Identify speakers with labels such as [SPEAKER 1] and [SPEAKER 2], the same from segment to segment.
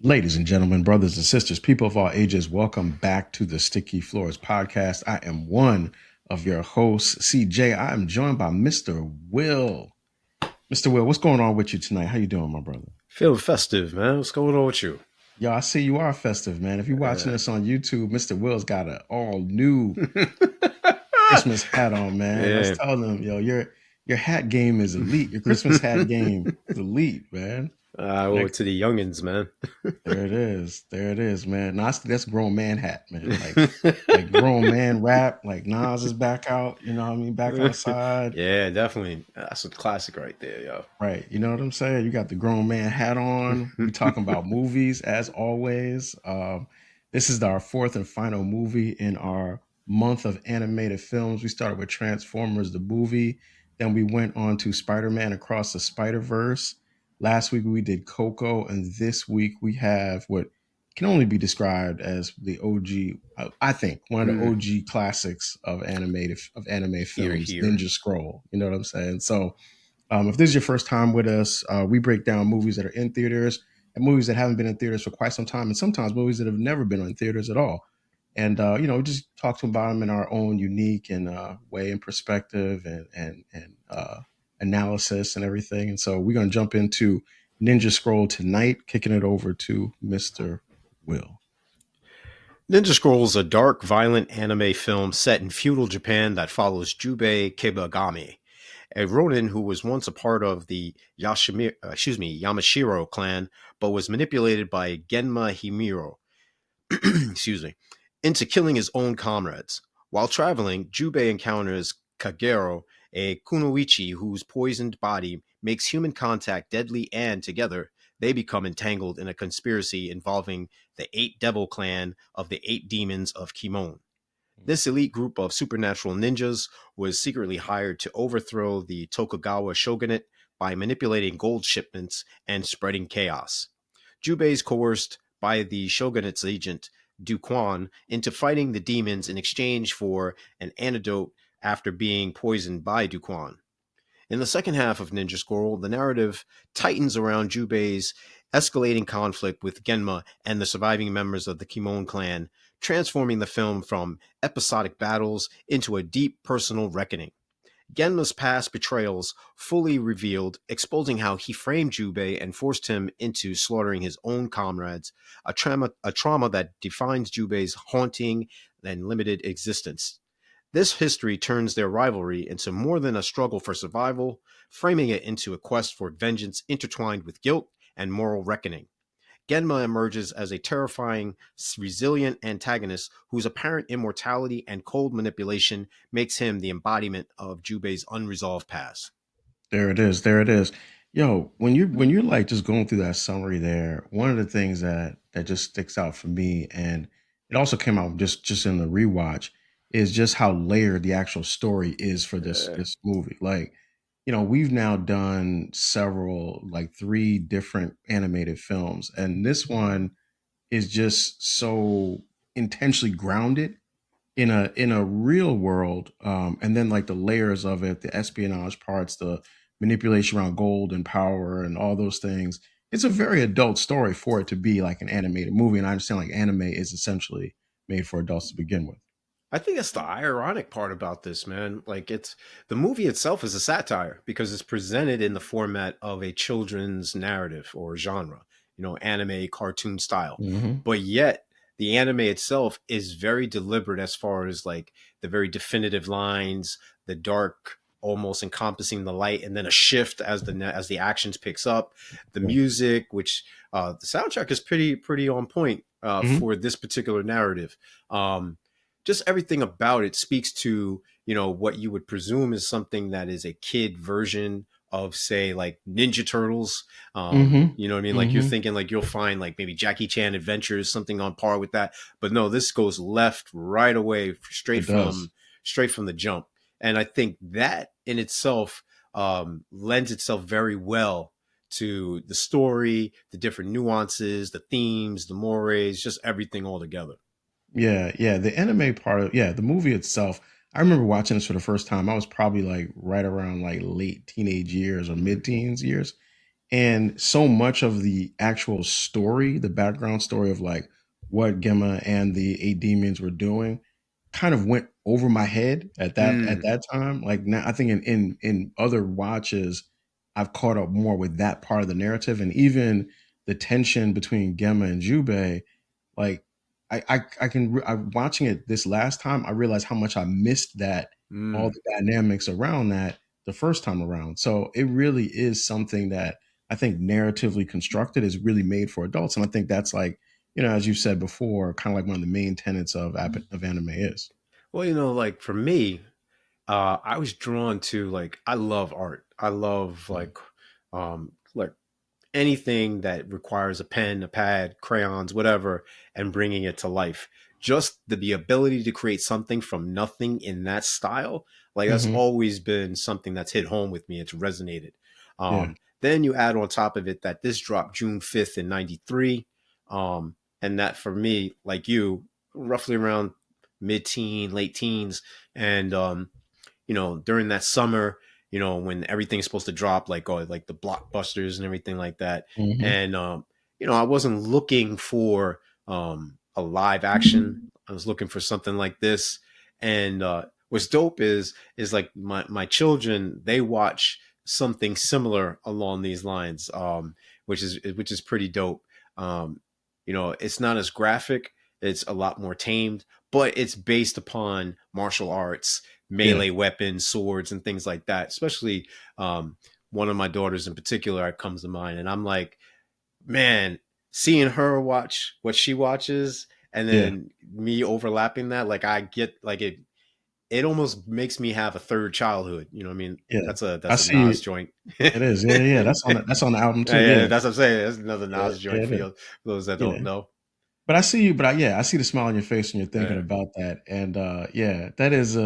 [SPEAKER 1] Ladies and gentlemen, brothers and sisters, people of all ages, welcome back to the Sticky Floors podcast. I am one of your hosts, CJ. I am joined by Mr. Will. Mr. Will, what's going on with you tonight? How you doing, my brother?
[SPEAKER 2] Feeling festive, man. What's going on with you?
[SPEAKER 1] Yo, I see you are festive, man. If you're watching
[SPEAKER 2] Yeah.
[SPEAKER 1] this on YouTube, Mr. Will's got an all new Christmas hat on, man. I was
[SPEAKER 2] Yeah.
[SPEAKER 1] telling him, yo, your hat game is elite. Your Christmas hat game is elite, man.
[SPEAKER 2] I owe it to the youngins, man.
[SPEAKER 1] There it is. There it is, man. Nas, that's grown man hat, man. Like grown man rap. Like Nas is back out. You know what I mean? Back outside.
[SPEAKER 2] Yeah, definitely. That's a classic right there, yo.
[SPEAKER 1] Right. You know what I'm saying? You got the grown man hat on. We talking about movies as always. This is our fourth and final movie in our month of animated films. We started with Transformers the movie. Then we went on to Spider-Man Across the Spider-Verse. Last week we did Coco, and this week we have what can only be described as the OG. I think one of the
[SPEAKER 2] Mm,
[SPEAKER 1] OG classics of anime
[SPEAKER 2] here,
[SPEAKER 1] films,
[SPEAKER 2] here.
[SPEAKER 1] Ninja Scroll. You know what I'm saying? So, if this is your first time with us, we break down movies that are in theaters and movies that haven't been in theaters for quite some time, and sometimes movies that have never been in theaters at all. And we just talk to about them in our own unique and way and perspective and analysis and everything. And so we're gonna jump into Ninja Scroll tonight, kicking it over to Mr. Will.
[SPEAKER 2] Ninja Scroll is a dark, violent anime film set in feudal Japan that follows Jubei Kibagami, a ronin who was once a part of the Yamashiro clan, but was manipulated by Genma Himiro, excuse me, into killing his own comrades. While traveling, Jubei encounters Kagero, a kunoichi whose poisoned body makes human contact deadly, and together they become entangled in a conspiracy involving the Eight Devil Clan of the Eight Demons of Kimon. This elite group of supernatural ninjas was secretly hired to overthrow the Tokugawa shogunate by manipulating gold shipments and spreading chaos. Jubei is coerced by the shogunate's agent, Duquan, into fighting the demons in exchange for an antidote after being poisoned by Duquan. In the second half of Ninja Scroll, the narrative tightens around Jubei's escalating conflict with Genma and the surviving members of the Kimon clan, transforming the film from episodic battles into a deep personal reckoning. Genma's past betrayals fully revealed, exposing how he framed Jubei and forced him into slaughtering his own comrades, a trauma that defines Jubei's haunting and limited existence. This history turns their rivalry into more than a struggle for survival, framing it into a quest for vengeance intertwined with guilt and moral reckoning. Genma emerges as a terrifying, resilient antagonist whose apparent immortality and cold manipulation makes him the embodiment of Jubei's unresolved past.
[SPEAKER 1] There it is. There it is. Yo, when you're like just going through that summary there, one of the things that just sticks out for me, and it also came out just in the rewatch, is just how layered the actual story is for this
[SPEAKER 2] Uh,
[SPEAKER 1] this movie. Like, we've now done several, like three different animated films, and this one is just so intentionally grounded in a real world, and then like the layers of it, the espionage parts, the manipulation around gold and power and all those things. It's a very adult story for it to be like an animated movie, and I understand like anime is essentially made for adults to begin with.
[SPEAKER 2] I think that's the ironic part about this, man. Like, it's the movie itself is a satire because it's presented in the format of a children's narrative or genre, anime cartoon style.
[SPEAKER 1] Hmm.
[SPEAKER 2] But yet the anime itself is very deliberate as far as like the very definitive lines, the dark almost encompassing the light, and then a shift as the actions picks up, the
[SPEAKER 1] Yeah.
[SPEAKER 2] music, which the soundtrack is pretty on point
[SPEAKER 1] Hmm.
[SPEAKER 2] for this particular narrative. Just everything about it speaks to what you would presume is something that is a kid version of, say, like Ninja Turtles.
[SPEAKER 1] Hmm.
[SPEAKER 2] You know what I mean? Like, you're
[SPEAKER 1] Hmm.
[SPEAKER 2] thinking like you'll find like maybe Jackie Chan Adventures, something on par with that. But no, this goes left right away, straight
[SPEAKER 1] It does.
[SPEAKER 2] from straight from the jump. And I think that in itself lends itself very well to the story, the different nuances, the themes, the mores, just everything all together.
[SPEAKER 1] Yeah, yeah. The anime part of, yeah, the movie itself. I remember watching this for the first time. I was probably like right around like late teenage years or
[SPEAKER 2] Mm-hmm.
[SPEAKER 1] mid-teens years. And so much of the actual story, the background story of like what Gemma and the eight demons were doing, kind of went over my head at
[SPEAKER 2] Mm,
[SPEAKER 1] that time. Like now, I think in other watches, I've caught up more with that part of the narrative, and even the tension between Gemma and Jubei. Like I can I'm watching it this last time. I realized how much I missed that, all
[SPEAKER 2] mm.
[SPEAKER 1] the dynamics around that the first time around. So it really is something that I think narratively constructed is really made for adults, and I think that's like, as you said before, kind of like one of the main tenets of anime is.
[SPEAKER 2] Well, like for me, I was drawn to like I love art. I love like anything that requires a pen, a pad, crayons, whatever, and bringing it to life. Just the ability to create something from nothing in that style, like that's
[SPEAKER 1] Hmm.
[SPEAKER 2] always been something that's hit home with me. It's resonated.
[SPEAKER 1] Yeah.
[SPEAKER 2] Then you add on top of it that this dropped June 5th in '93, and that for me, like you, roughly around mid-teen, late teens, and during that summer, when everything's supposed to drop, like like the blockbusters and everything like that.
[SPEAKER 1] Hmm.
[SPEAKER 2] And I wasn't looking for a live action. I was looking for something like this. And what's dope is like my children, they watch something similar along these lines, which is pretty dope. It's not as graphic. It's a lot more tamed, but it's based upon martial arts,
[SPEAKER 1] Yeah.
[SPEAKER 2] melee weapons, swords, and things like that. Especially one of my daughters in particular comes to mind, and I'm like, man, seeing her watch what she watches, and
[SPEAKER 1] Yeah.
[SPEAKER 2] then me overlapping that, like I get like it. It almost makes me have a third childhood. You know what I mean?
[SPEAKER 1] Yeah.
[SPEAKER 2] That's a
[SPEAKER 1] I
[SPEAKER 2] that's a
[SPEAKER 1] see.
[SPEAKER 2] Nas joint.
[SPEAKER 1] It is. Yeah. Yeah. That's on the album too.
[SPEAKER 2] Yeah,
[SPEAKER 1] Yeah.
[SPEAKER 2] that's what I'm saying. That's another
[SPEAKER 1] Yeah.
[SPEAKER 2] Nas
[SPEAKER 1] Yeah.
[SPEAKER 2] joint
[SPEAKER 1] It
[SPEAKER 2] for
[SPEAKER 1] is.
[SPEAKER 2] you, for those that
[SPEAKER 1] Yeah.
[SPEAKER 2] don't know.
[SPEAKER 1] But I see you. But I see the smile on your face when you're thinking
[SPEAKER 2] Yeah.
[SPEAKER 1] about that. And yeah, that is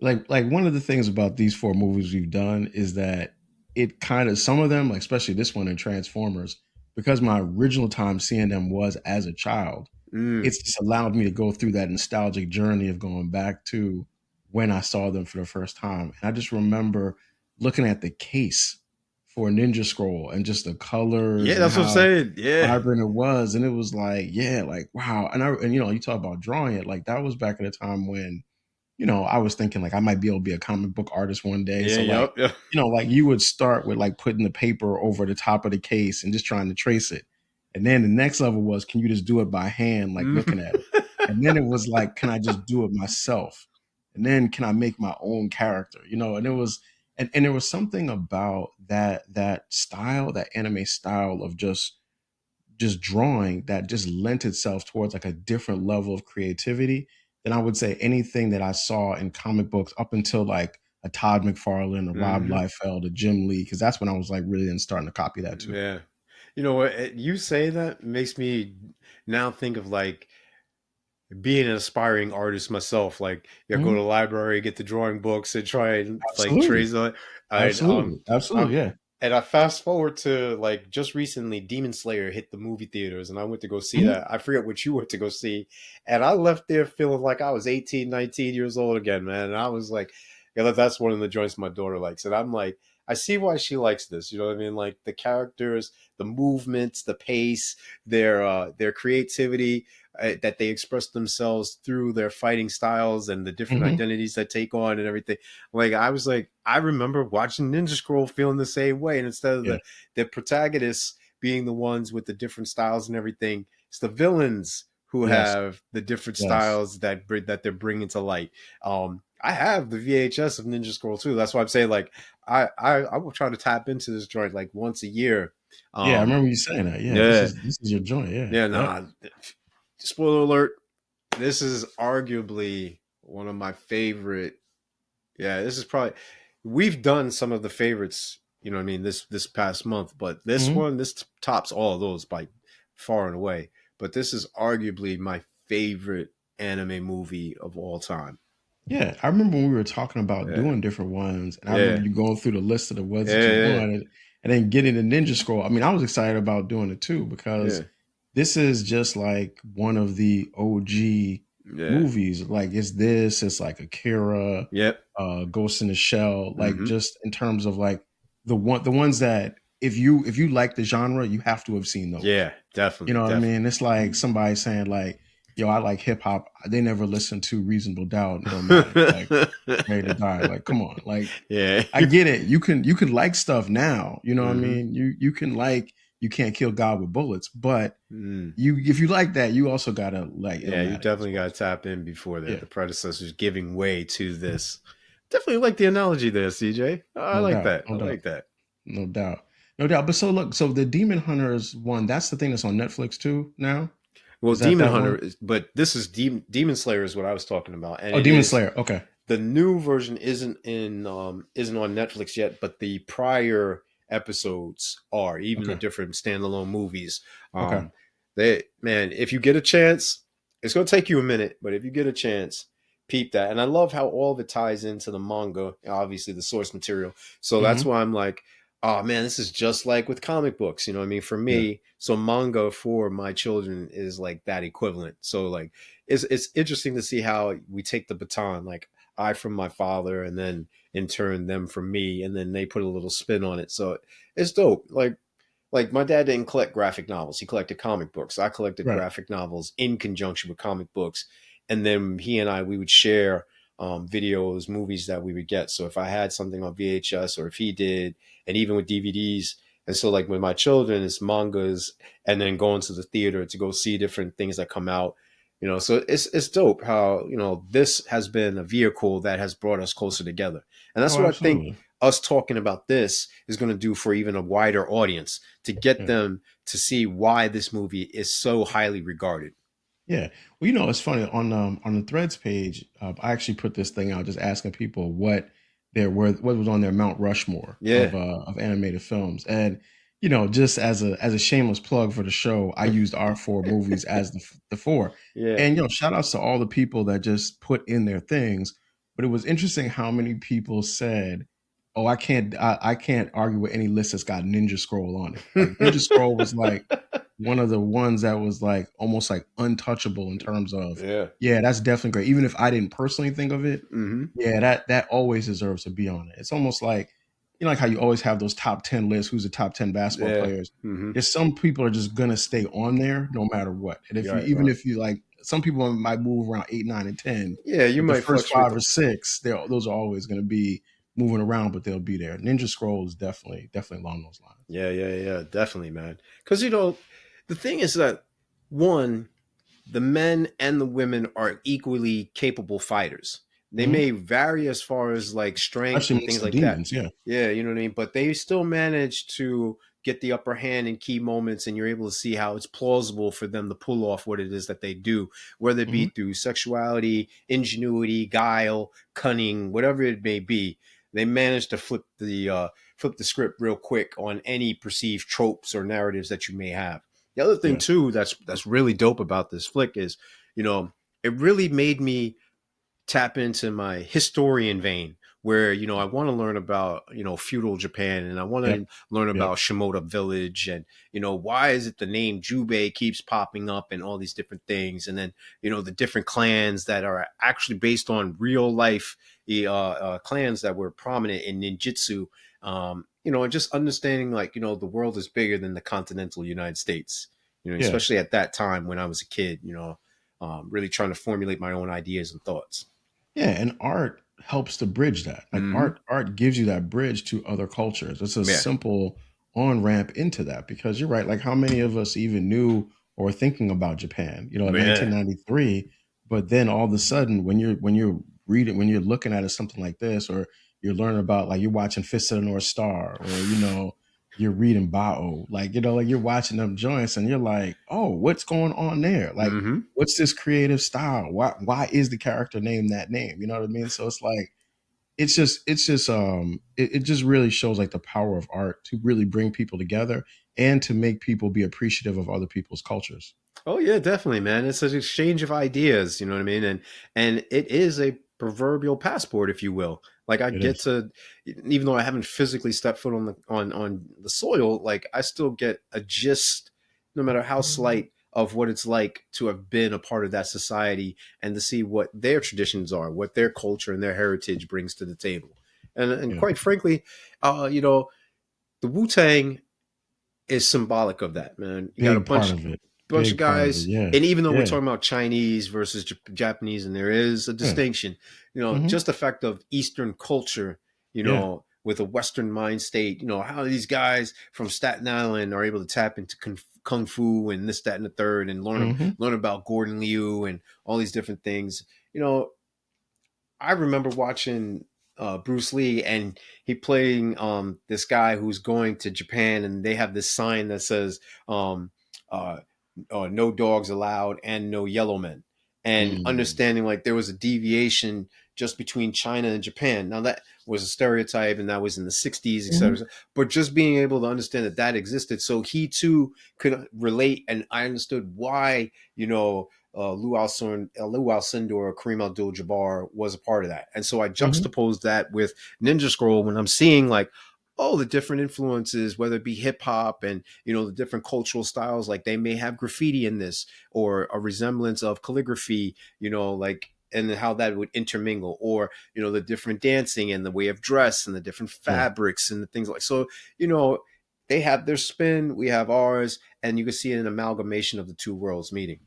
[SPEAKER 1] like one of the things about these four movies we've done is that it kind of, some of them, like especially this one and Transformers, because my original time seeing them was as a child,
[SPEAKER 2] Mm.
[SPEAKER 1] it's just allowed me to go through that nostalgic journey of going back to when I saw them for the first time. And I just remember looking at the case for Ninja Scroll and just the colors
[SPEAKER 2] Yeah,
[SPEAKER 1] and
[SPEAKER 2] that's what I'm
[SPEAKER 1] how
[SPEAKER 2] saying. Yeah.
[SPEAKER 1] vibrant it was. And it was like, yeah, like wow. And you talk about drawing it, like that was back at a time when, I was thinking like I might be able to be a comic book artist one day.
[SPEAKER 2] Yeah.
[SPEAKER 1] So like,
[SPEAKER 2] Yup. Yeah.
[SPEAKER 1] like you would start with like putting the paper over the top of the case and just trying to trace it. And then the next level was, can you just do it by hand, like
[SPEAKER 2] Mm.
[SPEAKER 1] looking at it? And then it was like, can I just do it myself? And then can I make my own character? And it was, and there was something about that style, that anime style of just drawing that just lent itself towards like a different level of creativity than I would say anything that I saw in comic books up until like a Todd McFarlane, a Rob
[SPEAKER 2] Hmm.
[SPEAKER 1] Liefeld, a Jim Lee, because that's when I was like really then starting to copy that too.
[SPEAKER 2] Yeah. You know what? You say that makes me now think of like being an aspiring artist myself. Like, go to
[SPEAKER 1] Mhm.
[SPEAKER 2] the library, get the drawing books, and try and like
[SPEAKER 1] Absolutely.
[SPEAKER 2] trace on. And
[SPEAKER 1] Absolutely.
[SPEAKER 2] I,
[SPEAKER 1] Absolutely. Yeah.
[SPEAKER 2] and I fast forward to like just recently, Demon Slayer hit the movie theaters, and I went to go see
[SPEAKER 1] Mhm.
[SPEAKER 2] that. I forget what you went to go see, and I left there feeling like I was 18, 19 years old again, man. And I was like, yeah, that's one of the joints my daughter likes, and I'm like, I see why she likes this. You know what I mean? Like the characters, the movements, the pace, their creativity, that they express themselves through their fighting styles and the different
[SPEAKER 1] Mhm.
[SPEAKER 2] identities that take on and everything. Like I was like, I remember watching Ninja Scroll feeling the same way, and instead of
[SPEAKER 1] Yeah.
[SPEAKER 2] the protagonists being the ones with the different styles and everything, it's the villains who
[SPEAKER 1] Yes.
[SPEAKER 2] have the different
[SPEAKER 1] Yes.
[SPEAKER 2] styles that they're bringing to light. I have the VHS of Ninja Scroll too. That's why I'm saying like I will try to tap into this joint like once a year.
[SPEAKER 1] Yeah. I
[SPEAKER 2] Um,
[SPEAKER 1] remember you saying that. Yeah. This
[SPEAKER 2] yeah,
[SPEAKER 1] is this is your joint. Yeah.
[SPEAKER 2] yeah,
[SPEAKER 1] Yep.
[SPEAKER 2] nah. Spoiler alert, this is arguably one of my favorite. Yeah, this is probably we've done some of the favorites. You know what I mean, this past month, but
[SPEAKER 1] Mhm.
[SPEAKER 2] this tops all of those by far and away. But this is arguably my favorite anime movie of all time.
[SPEAKER 1] Yeah, I remember when we were talking about
[SPEAKER 2] Yeah,
[SPEAKER 1] doing different ones, and I remember
[SPEAKER 2] yeah,
[SPEAKER 1] you going through the list of the ones that you
[SPEAKER 2] yeah,
[SPEAKER 1] wanted, and then getting the Ninja Scroll. I mean, I was excited about doing it too because
[SPEAKER 2] yeah,
[SPEAKER 1] this is just like one of the OG
[SPEAKER 2] yeah,
[SPEAKER 1] movies. Like it's like Akira,
[SPEAKER 2] yep.
[SPEAKER 1] Ghost in the Shell, like
[SPEAKER 2] Mm-hmm.
[SPEAKER 1] just in terms of like the ones that. if you like the genre, you have to have seen those.
[SPEAKER 2] Yeah,
[SPEAKER 1] You
[SPEAKER 2] definitely,
[SPEAKER 1] know what I
[SPEAKER 2] definitely.
[SPEAKER 1] mean? It's like somebody saying like, "Yo, I like hip hop." They never listened to Reasonable Doubt, Illmatic, like Ready to Die. Like, come on, like
[SPEAKER 2] Yeah.
[SPEAKER 1] I get it. You can like stuff now. You know what I
[SPEAKER 2] Hmm.
[SPEAKER 1] mean? You can like You Can't Kill God with Bullets, but
[SPEAKER 2] Mm.
[SPEAKER 1] you if you like that, you also gotta like
[SPEAKER 2] Yeah, you
[SPEAKER 1] Illmatic as
[SPEAKER 2] definitely
[SPEAKER 1] well.
[SPEAKER 2] got to tap in before that.
[SPEAKER 1] Yeah,
[SPEAKER 2] The predecessors giving way to this. Definitely like the analogy there, CJ. I
[SPEAKER 1] no
[SPEAKER 2] like
[SPEAKER 1] doubt,
[SPEAKER 2] that. I
[SPEAKER 1] no doubt,
[SPEAKER 2] like that.
[SPEAKER 1] no doubt, no doubt. But so look, so the Demon Hunters one, that's the thing that's on Netflix too now.
[SPEAKER 2] Well,
[SPEAKER 1] Is that
[SPEAKER 2] Demon
[SPEAKER 1] that
[SPEAKER 2] Hunter,
[SPEAKER 1] one?
[SPEAKER 2] is, but this is Demon Slayer is what I was talking about, and
[SPEAKER 1] Oh,
[SPEAKER 2] it
[SPEAKER 1] Demon
[SPEAKER 2] is
[SPEAKER 1] Slayer. Okay,
[SPEAKER 2] the new version isn't on Netflix yet, but the prior episodes are, even the
[SPEAKER 1] okay,
[SPEAKER 2] different standalone movies.
[SPEAKER 1] okay.
[SPEAKER 2] They man, if you get a chance, it's gonna take you a minute, but if you get a chance, peep that. And I love how all of it ties into the manga, obviously the source material. So that's
[SPEAKER 1] Mm-hmm.
[SPEAKER 2] why I'm like, oh man, this is just like with comic books. You know what I mean? For
[SPEAKER 1] Yeah,
[SPEAKER 2] me, so manga for my children is like that equivalent. So like it's interesting to see how we take the baton, like I from my father, and then in turn them from me, and then they put a little spin on it. So it's dope. Like my dad didn't collect graphic novels; he collected comic books. I collected
[SPEAKER 1] right,
[SPEAKER 2] graphic novels in conjunction with comic books, and then he and I we would share videos, movies that we would get. So if I had something on VHS, or if he did, and even with DVDs. And so, like with my children, it's mangas, and then going to the theater to go see different things that come out. So it's dope how this has been a vehicle that has brought us closer together, and that's
[SPEAKER 1] oh,
[SPEAKER 2] what I think
[SPEAKER 1] absolutely,
[SPEAKER 2] us talking about this is going to do for even a wider audience to get
[SPEAKER 1] yeah.
[SPEAKER 2] them to see why this movie is so highly regarded.
[SPEAKER 1] Yeah. Well, it's funny on the Threads page. I actually put this thing out just asking people what was on their Mount Rushmore
[SPEAKER 2] Yeah,
[SPEAKER 1] of animated films, and just as a shameless plug for the show, I used our four movies as the four,
[SPEAKER 2] yeah,
[SPEAKER 1] and shout outs to all the people that just put in their things. But it was interesting how many people said, "Oh, I can't argue with any list that's got Ninja Scroll on it." Like Ninja Scroll was like one of the ones that was like almost like untouchable in terms of,
[SPEAKER 2] yeah.
[SPEAKER 1] yeah, that's definitely great. Even if I didn't personally think of it,
[SPEAKER 2] Hmm.
[SPEAKER 1] yeah, that always deserves to be on it. It's almost like like how you always have those top 10 lists, who's the top 10 basketball
[SPEAKER 2] Yeah.
[SPEAKER 1] players.
[SPEAKER 2] Hmm.
[SPEAKER 1] There's some people are just gonna stay on there no matter what. And if you
[SPEAKER 2] Right,
[SPEAKER 1] even
[SPEAKER 2] right.
[SPEAKER 1] if you like some people might move around 8, 9, and 10,
[SPEAKER 2] Yeah, you
[SPEAKER 1] but the
[SPEAKER 2] might
[SPEAKER 1] first
[SPEAKER 2] fluctuate
[SPEAKER 1] five or
[SPEAKER 2] them.
[SPEAKER 1] six, those are always gonna be moving around, but they'll be there. Ninja Scroll is definitely along those lines.
[SPEAKER 2] Yeah, yeah, yeah, definitely, man. Because the thing is that one, the men and the women are equally capable fighters. They
[SPEAKER 1] Hmm.
[SPEAKER 2] may vary as far as like strength
[SPEAKER 1] Especially
[SPEAKER 2] and
[SPEAKER 1] amongst
[SPEAKER 2] things
[SPEAKER 1] the
[SPEAKER 2] like that.
[SPEAKER 1] demons, yeah.
[SPEAKER 2] Yeah, you know what I mean? But they still manage to get the upper hand in key moments, and you're able to see how it's plausible for them to pull off what it is that they do, whether it be
[SPEAKER 1] Hmm.
[SPEAKER 2] through sexuality, ingenuity, guile, cunning, whatever it may be. They manage to flip the script real quick on any perceived tropes or narratives that you may have. The other thing
[SPEAKER 1] Yeah.
[SPEAKER 2] too that's really dope about this flick is, you know, it really made me tap into my historian vein where I want to learn about feudal Japan, and I want
[SPEAKER 1] Yep.
[SPEAKER 2] to learn
[SPEAKER 1] Yep.
[SPEAKER 2] about Shimoda village, and why is it the name Jubei keeps popping up and all these different things, and then the different clans that are actually based on real life clans that were prominent in ninjutsu. And just understanding like the world is bigger than the continental United States,
[SPEAKER 1] Yeah.
[SPEAKER 2] especially at that time when I was a kid, really trying to formulate my own ideas and thoughts.
[SPEAKER 1] Yeah, and art helps to bridge that. Like
[SPEAKER 2] Hmm.
[SPEAKER 1] art gives you that bridge to other cultures. It's a
[SPEAKER 2] Yeah.
[SPEAKER 1] simple on ramp into that because you're right. Like how many of us even knew or thinking about Japan, in
[SPEAKER 2] Yeah.
[SPEAKER 1] 1993, but then all of a sudden when you're reading when you're looking at it something like this or you're learning about like you're watching Fist of the North Star or you're reading Bao, like like you're watching them joints and you're like, "Oh, what's going on there?" Like
[SPEAKER 2] Hmm.
[SPEAKER 1] what's this creative style? Why is the character named that name? You know what I mean? So it's like it just really shows like the power of art to really bring people together and to make people be appreciative of other people's cultures.
[SPEAKER 2] Oh yeah, definitely, man. It's an exchange of ideas, you know what I mean? And it is a proverbial passport, if you will. Like I
[SPEAKER 1] It
[SPEAKER 2] get
[SPEAKER 1] is.
[SPEAKER 2] to, even though I haven't physically stepped foot on the soil, like I still get a gist, no matter how slight, of what it's like to have been a part of that society and to see what their traditions are, what their culture and their heritage brings to the table. And
[SPEAKER 1] Yeah.
[SPEAKER 2] quite frankly, uh, you know, the Wu Tang. is symbolic of that, man. You got a
[SPEAKER 1] Big part
[SPEAKER 2] bunch
[SPEAKER 1] of it.
[SPEAKER 2] bunch of
[SPEAKER 1] Big part of it.
[SPEAKER 2] guys,
[SPEAKER 1] Yeah.
[SPEAKER 2] and even though we're
[SPEAKER 1] Yeah.
[SPEAKER 2] talking about Chinese versus Japanese, and there is a
[SPEAKER 1] Yeah.
[SPEAKER 2] distinction,
[SPEAKER 1] Hmm.
[SPEAKER 2] just the fact of Eastern culture,
[SPEAKER 1] Yeah.
[SPEAKER 2] with a Western mind state, how these guys from Staten Island are able to tap into kung fu and this, that, and the third, and
[SPEAKER 1] Hmm.
[SPEAKER 2] learn about Gordon Liu and all these different things. You know, I remember watching Bruce Lee, and he playing this guy who's going to Japan, and they have this sign that says um, uh, "No dogs allowed" and "No yellow men," and
[SPEAKER 1] Mm.
[SPEAKER 2] understanding like there was a deviation just between China and Japan. Now that was a stereotype, and that was in the '60s,
[SPEAKER 1] Hmm.
[SPEAKER 2] etc. But just being able to understand that that existed, so he too could relate, and I understood why Lou Alcindor or Kareem Abdul-Jabbar was a part of that. And so I
[SPEAKER 1] Hmm.
[SPEAKER 2] juxtaposed that with Ninja Scroll when I'm seeing like, oh, the different influences, whether it be hip hop and, the different cultural styles, like they may have graffiti in this or a resemblance of calligraphy, like, and how that would intermingle, or, the different dancing and the way of dress and the different
[SPEAKER 1] Yeah.
[SPEAKER 2] fabrics and the things like, so, you know, they have their spin, we have ours, and you can see an amalgamation of the two worlds meeting.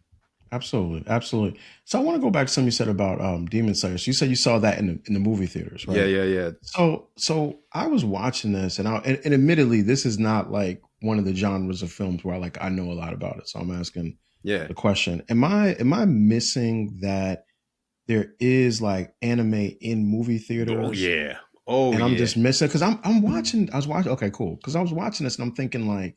[SPEAKER 1] Absolutely. Absolutely. So I want to go back to something you said about Demon Slayer. So you said you saw that in the movie theaters,
[SPEAKER 2] Yeah,
[SPEAKER 1] right?
[SPEAKER 2] yeah, yeah,
[SPEAKER 1] So I was watching this, and admittedly, this is not like one of the genres of films where I know a lot about it. So I'm asking
[SPEAKER 2] yeah.
[SPEAKER 1] the question: Am I missing that there is like anime in movie
[SPEAKER 2] Oh
[SPEAKER 1] theaters,
[SPEAKER 2] yeah. Oh
[SPEAKER 1] and I'm
[SPEAKER 2] yeah.
[SPEAKER 1] just missing because I'm watching. I was watching. Okay, cool. Because I was watching this and I'm thinking like,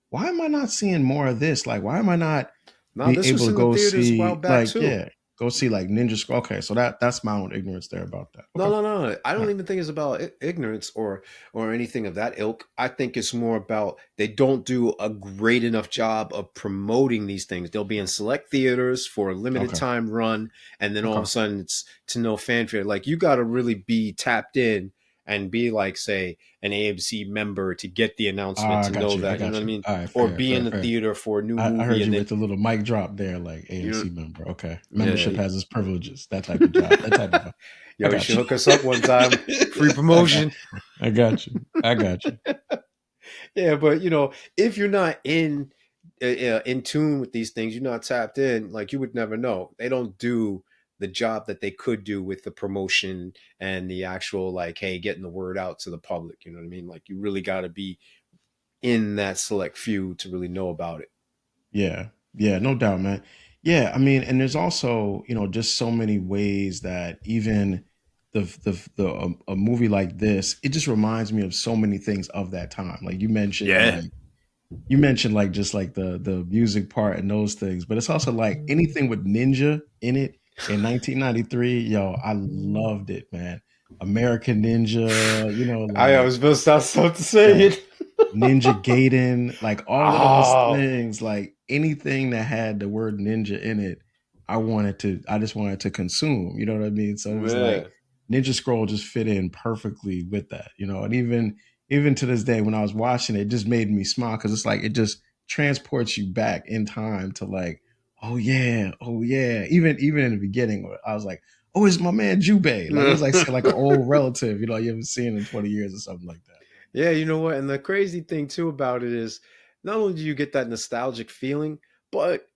[SPEAKER 1] why am I not seeing more of this? Like, why am I not
[SPEAKER 2] No,
[SPEAKER 1] being
[SPEAKER 2] this
[SPEAKER 1] able
[SPEAKER 2] was
[SPEAKER 1] to
[SPEAKER 2] in the
[SPEAKER 1] go
[SPEAKER 2] theaters a while
[SPEAKER 1] see
[SPEAKER 2] back
[SPEAKER 1] like
[SPEAKER 2] too.
[SPEAKER 1] yeah, go see like Ninja Scroll? Okay, so that's my own ignorance there about that.
[SPEAKER 2] No,
[SPEAKER 1] Okay,
[SPEAKER 2] no, no. I
[SPEAKER 1] all
[SPEAKER 2] don't
[SPEAKER 1] right,
[SPEAKER 2] even think it's about ignorance or anything of that ilk. I think it's more about they don't do a great enough job of promoting these things. They'll be in select theaters for a limited
[SPEAKER 1] okay,
[SPEAKER 2] time run, and then all of
[SPEAKER 1] okay.
[SPEAKER 2] a sudden it's to no fanfare. Like you got to really be tapped in and be like, say, an AMC member to get the announcement
[SPEAKER 1] I
[SPEAKER 2] to
[SPEAKER 1] got
[SPEAKER 2] know
[SPEAKER 1] you. I
[SPEAKER 2] that. You know what
[SPEAKER 1] got
[SPEAKER 2] I
[SPEAKER 1] you.
[SPEAKER 2] mean?
[SPEAKER 1] All right,
[SPEAKER 2] Or
[SPEAKER 1] fair,
[SPEAKER 2] be in
[SPEAKER 1] fair,
[SPEAKER 2] the
[SPEAKER 1] fair.
[SPEAKER 2] theater for a new
[SPEAKER 1] I
[SPEAKER 2] movie,
[SPEAKER 1] heard you
[SPEAKER 2] and then
[SPEAKER 1] with the little mic drop there, like
[SPEAKER 2] you
[SPEAKER 1] AMC member. Okay,
[SPEAKER 2] yeah,
[SPEAKER 1] membership has its privileges. That type of job. That type of vibe. I
[SPEAKER 2] yo, you
[SPEAKER 1] got
[SPEAKER 2] should
[SPEAKER 1] you.
[SPEAKER 2] hook us up one time. Free
[SPEAKER 1] I got.
[SPEAKER 2] promotion.
[SPEAKER 1] I got you. I got you.
[SPEAKER 2] Yeah, but if you're not in tune with these things, you're not tapped in. Like you would never know. They don't do the job that they could do with the promotion and the actual like, hey, getting the word out to the public. You know what I mean? Like you really got to be in that select few to really know about it.
[SPEAKER 1] Yeah. Yeah. No doubt, man. Yeah. I mean, and there's also just so many ways that even a movie like this, it just reminds me of so many things of that time. Like
[SPEAKER 2] Yeah.
[SPEAKER 1] you mentioned like just like the music part and those things, but it's also like anything with ninja in it in 1993. Yo, I loved it, man. American Ninja,
[SPEAKER 2] I
[SPEAKER 1] like
[SPEAKER 2] was supposed to stop to say
[SPEAKER 1] yo,
[SPEAKER 2] it.
[SPEAKER 1] Ninja Gaiden, like all of those
[SPEAKER 2] Oh,
[SPEAKER 1] things, like anything that had the word ninja in it, I just wanted to consume. You know what I mean? So it was like
[SPEAKER 2] man.
[SPEAKER 1] Ninja Scroll just fit in perfectly with that, and even to this day when I was watching it, it just made me smile because it's like it just transports you back in time to like, oh yeah. Even in the beginning, I was like, oh, it's my man Jubei. Like it was like seeing like an old relative, you haven't seen in 20 years or something like that.
[SPEAKER 2] Yeah, you know what? And the crazy thing too about it is not only do you get that nostalgic feeling, but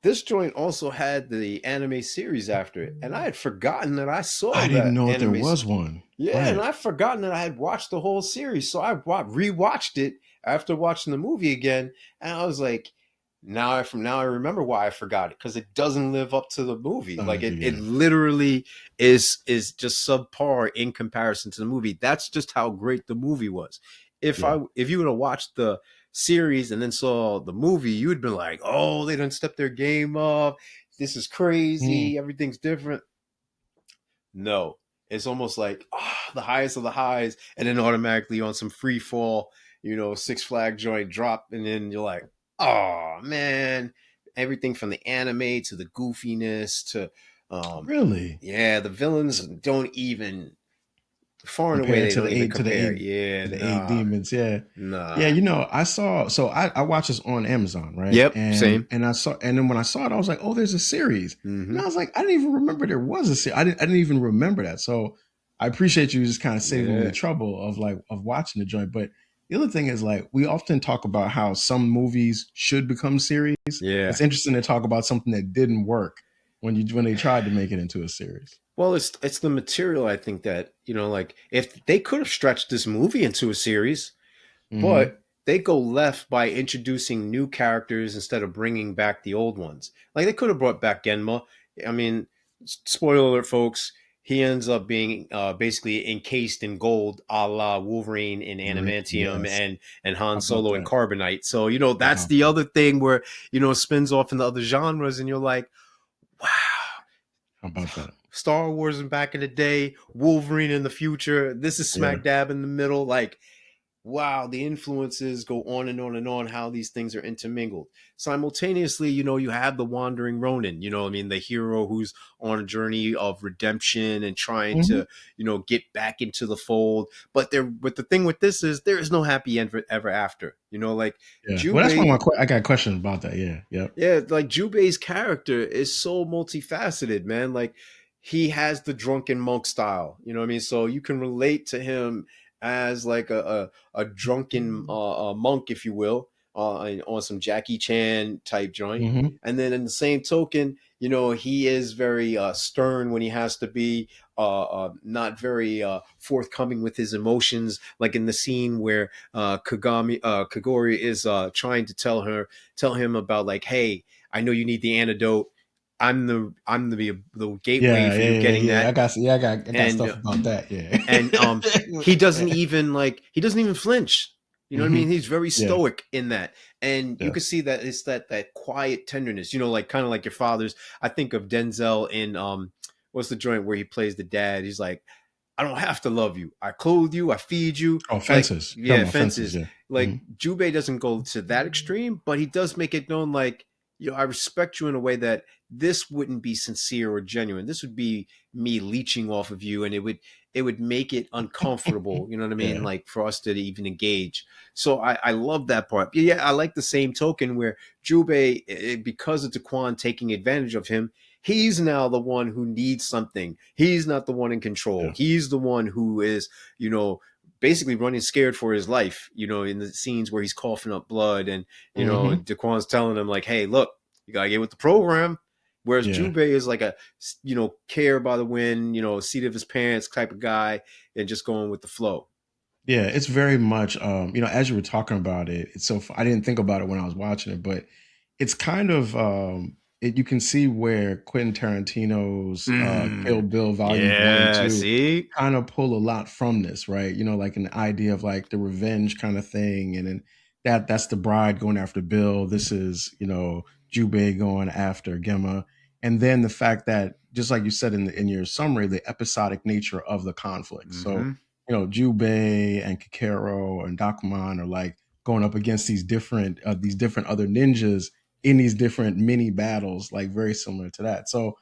[SPEAKER 2] this joint also had the anime series after it. And I had forgotten that I
[SPEAKER 1] I
[SPEAKER 2] saw
[SPEAKER 1] didn't
[SPEAKER 2] that
[SPEAKER 1] know if there
[SPEAKER 2] anime.
[SPEAKER 1] was one.
[SPEAKER 2] Yeah, and
[SPEAKER 1] Right.
[SPEAKER 2] I'd forgotten that I had watched the whole series. So I rewatched it after watching the movie again. And I was like, now I remember why I forgot it, because it doesn't live up to the movie.
[SPEAKER 1] Son
[SPEAKER 2] Like
[SPEAKER 1] of a
[SPEAKER 2] it
[SPEAKER 1] yeah.
[SPEAKER 2] literally is just subpar in comparison to the movie. That's just how great the movie was.
[SPEAKER 1] Yeah.
[SPEAKER 2] If you would have watched the series and then saw the movie, you would have been like, oh, they didn't step their game up. This is
[SPEAKER 1] Mm,
[SPEAKER 2] crazy. Everything's different. No, it's almost like the highest of the highs, and then automatically on some free fall, Six Flag joint drop, and then you're like, oh man, everything from the anime to the goofiness to, um,
[SPEAKER 1] really?
[SPEAKER 2] yeah, the villains don't even far and away
[SPEAKER 1] Compared
[SPEAKER 2] they
[SPEAKER 1] to
[SPEAKER 2] don't
[SPEAKER 1] the
[SPEAKER 2] even
[SPEAKER 1] eight
[SPEAKER 2] compare. Yeah,
[SPEAKER 1] to the eight
[SPEAKER 2] nah,
[SPEAKER 1] demons. Yeah. Yeah,
[SPEAKER 2] nah.
[SPEAKER 1] I saw I watched this on Amazon, right?
[SPEAKER 2] Yep, same.
[SPEAKER 1] And then when I saw it, I was like, oh, there's a series. And
[SPEAKER 2] Mm-hmm.
[SPEAKER 1] I was like, I didn't even remember there was a series. I didn't even remember that. So I appreciate you just kind of saving me the
[SPEAKER 2] Yeah.
[SPEAKER 1] trouble of like of watching the joint. But the other thing is like we often talk about how some movies should become series.
[SPEAKER 2] Yeah.
[SPEAKER 1] It's interesting to talk about something that didn't work when they tried to make it into a series.
[SPEAKER 2] Well, it's the material I think that, like if they could have stretched this movie into a series,
[SPEAKER 1] Mm-hmm.
[SPEAKER 2] but they go left by introducing new characters instead of bringing back the old ones. Like they could have brought back Genma. I mean, spoiler alert, folks. He ends up being basically encased in gold, a la Wolverine in adamantium
[SPEAKER 1] Yes.
[SPEAKER 2] and Han
[SPEAKER 1] How about
[SPEAKER 2] Solo in
[SPEAKER 1] that?
[SPEAKER 2] carbonite. So
[SPEAKER 1] How
[SPEAKER 2] that's
[SPEAKER 1] about
[SPEAKER 2] the
[SPEAKER 1] that?
[SPEAKER 2] other thing where spins off in the other genres, and you're like, wow,
[SPEAKER 1] How about that?
[SPEAKER 2] Star Wars in back in the day, Wolverine in the future. This is
[SPEAKER 1] Yeah.
[SPEAKER 2] smack dab in the middle. Like, wow, the influences go on and on and on, how these things are intermingled. Simultaneously, you have the wandering Ronin, I mean, the hero who's on a journey of redemption and trying
[SPEAKER 1] Hmm.
[SPEAKER 2] to, get back into the fold. But the thing with this is there is no happy end ever after, like
[SPEAKER 1] Yeah. Well, that's one
[SPEAKER 2] Jubei.
[SPEAKER 1] of my. I got a question about that. Yeah. Yep.
[SPEAKER 2] Yeah, like Jubei's character is so multifaceted, man. Like he has the drunken monk style, you know what I mean? So you can relate to him as like a drunken monk, if you will, on some Jackie Chan type joint.
[SPEAKER 1] Hmm.
[SPEAKER 2] And then in the same token, he is very stern when he has to be, not very forthcoming with his emotions. Like in the scene where Kagori is trying to tell him about like, hey, I know you need the antidote. I'm the gateway
[SPEAKER 1] Yeah.
[SPEAKER 2] for
[SPEAKER 1] Yeah.
[SPEAKER 2] you
[SPEAKER 1] Yeah.
[SPEAKER 2] getting
[SPEAKER 1] Yeah.
[SPEAKER 2] that.
[SPEAKER 1] I got
[SPEAKER 2] And
[SPEAKER 1] stuff about that. Yeah.
[SPEAKER 2] and he doesn't even flinch. You know what I
[SPEAKER 1] Hmm.
[SPEAKER 2] mean? He's very
[SPEAKER 1] Yeah.
[SPEAKER 2] stoic in that. And you
[SPEAKER 1] Yeah.
[SPEAKER 2] can see that it's that quiet tenderness, like kind of like your father's. I think of Denzel in what's the joint where he plays the dad? He's like, I don't have to love you. I clothe you, I feed you.
[SPEAKER 1] Oh,
[SPEAKER 2] Like,
[SPEAKER 1] fences. You're talking
[SPEAKER 2] yeah,
[SPEAKER 1] about fences.
[SPEAKER 2] fences.
[SPEAKER 1] Yeah.
[SPEAKER 2] Like
[SPEAKER 1] Hmm.
[SPEAKER 2] Jubei doesn't go to that extreme, but he does make it known like, I respect you in a way that this wouldn't be sincere or genuine. This would be me leeching off of you, and it would make it uncomfortable, you know what I mean?
[SPEAKER 1] Yeah.
[SPEAKER 2] Like for us to even engage. So I love that part. Yeah, I like the same token where Jubei, because of Daquan taking advantage of him, he's now the one who needs something. He's not the one in control.
[SPEAKER 1] Yeah.
[SPEAKER 2] He's the one who is, basically running scared for his life, in the scenes where he's coughing up blood and,
[SPEAKER 1] Hmm.
[SPEAKER 2] Daquan's telling him like, hey, look, you gotta get with the program. Whereas
[SPEAKER 1] Yeah.
[SPEAKER 2] Jubei is like a, care by the wind, seat of his pants type of guy and just going with the flow.
[SPEAKER 1] Yeah, it's very much as you were talking about it, it's so I didn't think about it when I was watching it, but it's kind of you can see where Quentin Tarantino's Kill
[SPEAKER 2] Mm.
[SPEAKER 1] Bill Volumes 1 and
[SPEAKER 2] Yeah,
[SPEAKER 1] 2
[SPEAKER 2] see?
[SPEAKER 1] kind of pull a lot from this, right? Like an idea of like the revenge kind of thing, and then that's the bride going after Bill. This is, Jubei going after Gemma. And then the fact that, just like you said in your summary, the episodic nature of the conflict. So,
[SPEAKER 2] Mm-hmm.
[SPEAKER 1] Jubei and Kikero and Dakuman are like going up against these different other ninjas in these different mini battles, like very similar to that. So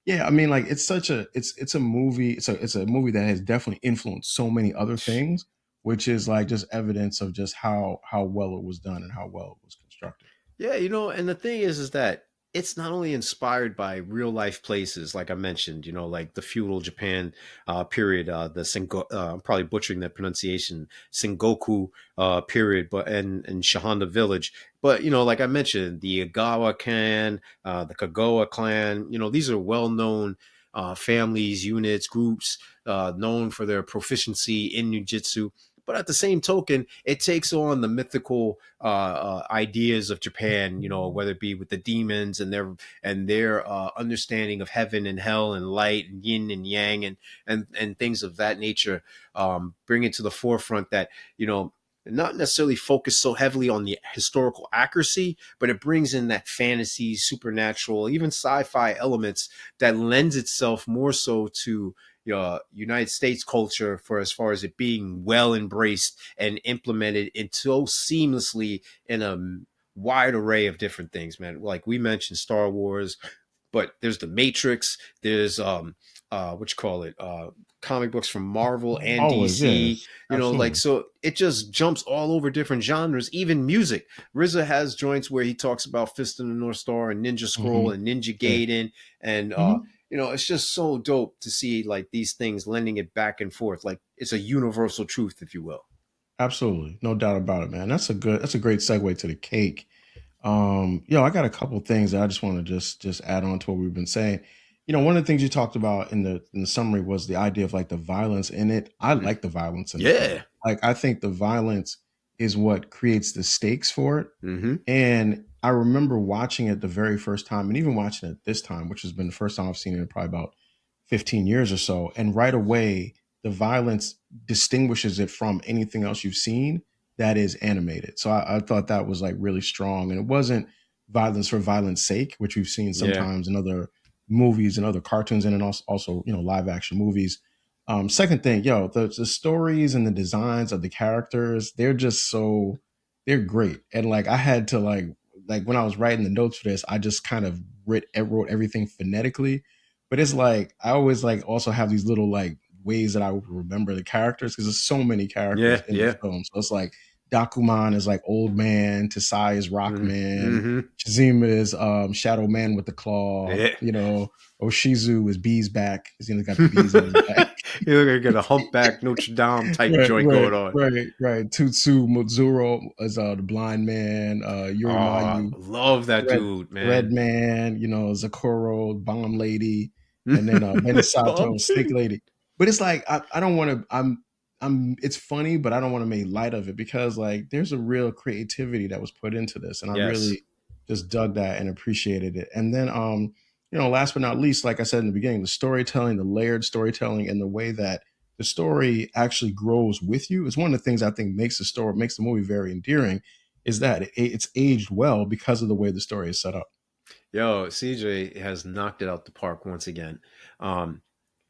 [SPEAKER 1] yeah, I mean, like it's a movie. It's a movie that has definitely influenced so many other things, which is like just evidence of just how well it was done and how well it was constructed.
[SPEAKER 2] Yeah, and the thing is that it's not only inspired by real life places, like I mentioned, like the feudal Japan period, the I'm probably butchering that pronunciation, Sengoku period, but and Shahanda village. But like I mentioned, the Agawa clan, the Kagawa clan, these are well known families, units, groups known for their proficiency in ninjutsu. But at the same token, it takes on the mythical ideas of Japan, whether it be with the demons and their understanding of heaven and hell and light and yin and yang and things of that nature. Bring it to the forefront that not necessarily focus so heavily on the historical accuracy, but it brings in that fantasy, supernatural, even sci-fi elements that lends itself more so to United States culture for as far as it being well embraced and implemented into so seamlessly in a wide array of different things, man. Like we mentioned Star Wars, but there's the Matrix, there's what you call it, comic books from Marvel and
[SPEAKER 1] Always,
[SPEAKER 2] DC,
[SPEAKER 1] yes,
[SPEAKER 2] like
[SPEAKER 1] absolutely.
[SPEAKER 2] so it just jumps all over different genres, even music. RZA has joints where he talks about Fist of the North Star and Ninja Scroll
[SPEAKER 1] Hmm.
[SPEAKER 2] and Ninja
[SPEAKER 1] Yeah.
[SPEAKER 2] Gaiden and
[SPEAKER 1] Hmm.
[SPEAKER 2] it's just so dope to see like these things lending it back and forth, like it's a universal truth, if you will.
[SPEAKER 1] Absolutely, no doubt about it, man. That's a great segue to the cake. I got a couple things that I just want to just add on to what we've been saying. One of the things you talked about in the summary was the idea of like the violence in it. I
[SPEAKER 2] Mhm.
[SPEAKER 1] like the violence in the film.
[SPEAKER 2] Yeah.
[SPEAKER 1] Like I think the violence is what creates the stakes for it.
[SPEAKER 2] Hmm.
[SPEAKER 1] And I remember watching it the very first time, and even watching it this time, which has been the first time I've seen it in probably about 15 years or so. And right away, the violence distinguishes it from anything else you've seen that is animated. So I thought that was like really strong. And it wasn't violence for violence sake, which we've seen
[SPEAKER 2] Yeah.
[SPEAKER 1] sometimes in other movies and other cartoons and also live action movies. Second thing, the stories and the designs of the characters, they're great. And like I had to like when I was writing the notes for this, I just kind of wrote everything phonetically. But it's like I always like also have these little like ways that I would remember the characters because there's so many characters
[SPEAKER 2] Yeah.
[SPEAKER 1] in the
[SPEAKER 2] Yeah.
[SPEAKER 1] film. So it's like Dakuman is like old man, Tasai is
[SPEAKER 2] Mm-hmm.
[SPEAKER 1] Rockman,
[SPEAKER 2] Mm-hmm.
[SPEAKER 1] Shizima is Shadow Man with the claw,
[SPEAKER 2] Yeah.
[SPEAKER 1] Oshizu is bees back because he's got the bees on his back.
[SPEAKER 2] You're gonna get a humpback Notre Dame type
[SPEAKER 1] Right,
[SPEAKER 2] joint
[SPEAKER 1] right,
[SPEAKER 2] going on.
[SPEAKER 1] right. Tutsu Muzuro is the blind man,
[SPEAKER 2] Oh,
[SPEAKER 1] Yurimayu,
[SPEAKER 2] love that
[SPEAKER 1] Red
[SPEAKER 2] dude,
[SPEAKER 1] Red
[SPEAKER 2] man.
[SPEAKER 1] Man, Zakuro, Bomb Lady, and then
[SPEAKER 2] Bomb
[SPEAKER 1] Benisato, Snake
[SPEAKER 2] City.
[SPEAKER 1] Lady. But it's like I don't want to. I'm. It's funny, but I don't want to make light of it because like there's a real creativity that was put into this, and I
[SPEAKER 2] Yes.
[SPEAKER 1] really just dug that and appreciated it. And then last but not least, like I said in the beginning, the storytelling, the layered storytelling, and the way that the story actually grows with you is one of the things I think makes the movie very endearing. Is that it's aged well because of the way the story is set up.
[SPEAKER 2] Yo, CJ has knocked it out the park once again. Um,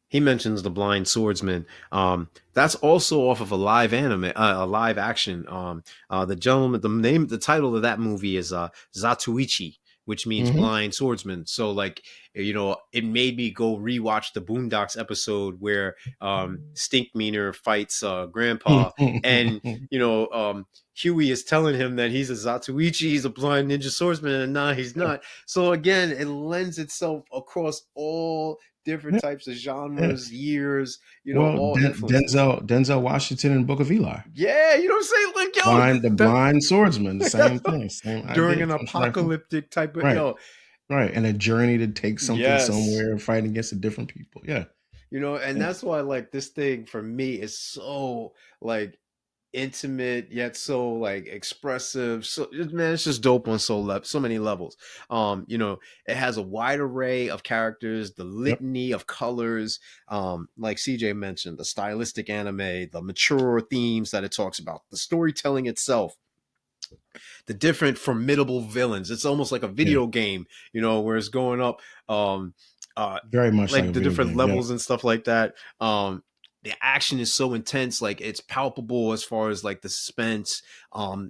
[SPEAKER 2] he mentions the blind swordsman. That's also off of a live anime, a live action. The gentleman, the title of that movie is Zatuichi, which means
[SPEAKER 1] Hmm.
[SPEAKER 2] blind swordsman. So, like, it made me go rewatch the Boondocks episode where Stinkmeaner fights Grandpa, and Huey is telling him that he's a Zatuichi, he's a blind ninja swordsman, and nah, he's
[SPEAKER 1] Yeah,
[SPEAKER 2] not. So again, it lends itself across all different
[SPEAKER 1] yeah,
[SPEAKER 2] types of
[SPEAKER 1] yeah.
[SPEAKER 2] genres, years,
[SPEAKER 1] Well,
[SPEAKER 2] all influences.
[SPEAKER 1] Denzel Washington in Book of Eli,
[SPEAKER 2] Yeah, you know what I'm saying? Like, yo,
[SPEAKER 1] the
[SPEAKER 2] that
[SPEAKER 1] blind swordsman, the same thing, same
[SPEAKER 2] during
[SPEAKER 1] idea.
[SPEAKER 2] an apocalyptic type of
[SPEAKER 1] Right, right, and a journey to take something
[SPEAKER 2] yes.
[SPEAKER 1] somewhere, fighting against the different people. Yeah,
[SPEAKER 2] And
[SPEAKER 1] yeah,
[SPEAKER 2] that's why like this thing for me is so like intimate yet so like expressive. So man, it's just dope on so many levels. It has a wide array of characters, the
[SPEAKER 1] yep,
[SPEAKER 2] litany of colors, like CJ mentioned, the stylistic anime, the mature themes that it talks about, the storytelling itself, the different formidable villains. It's almost like a
[SPEAKER 1] yeah.
[SPEAKER 2] video game, where it's going up, um, uh,
[SPEAKER 1] Very much like a
[SPEAKER 2] like the
[SPEAKER 1] video
[SPEAKER 2] different
[SPEAKER 1] game. Yeah,
[SPEAKER 2] levels and stuff like that. The action is so intense, like it's palpable as far as like the suspense.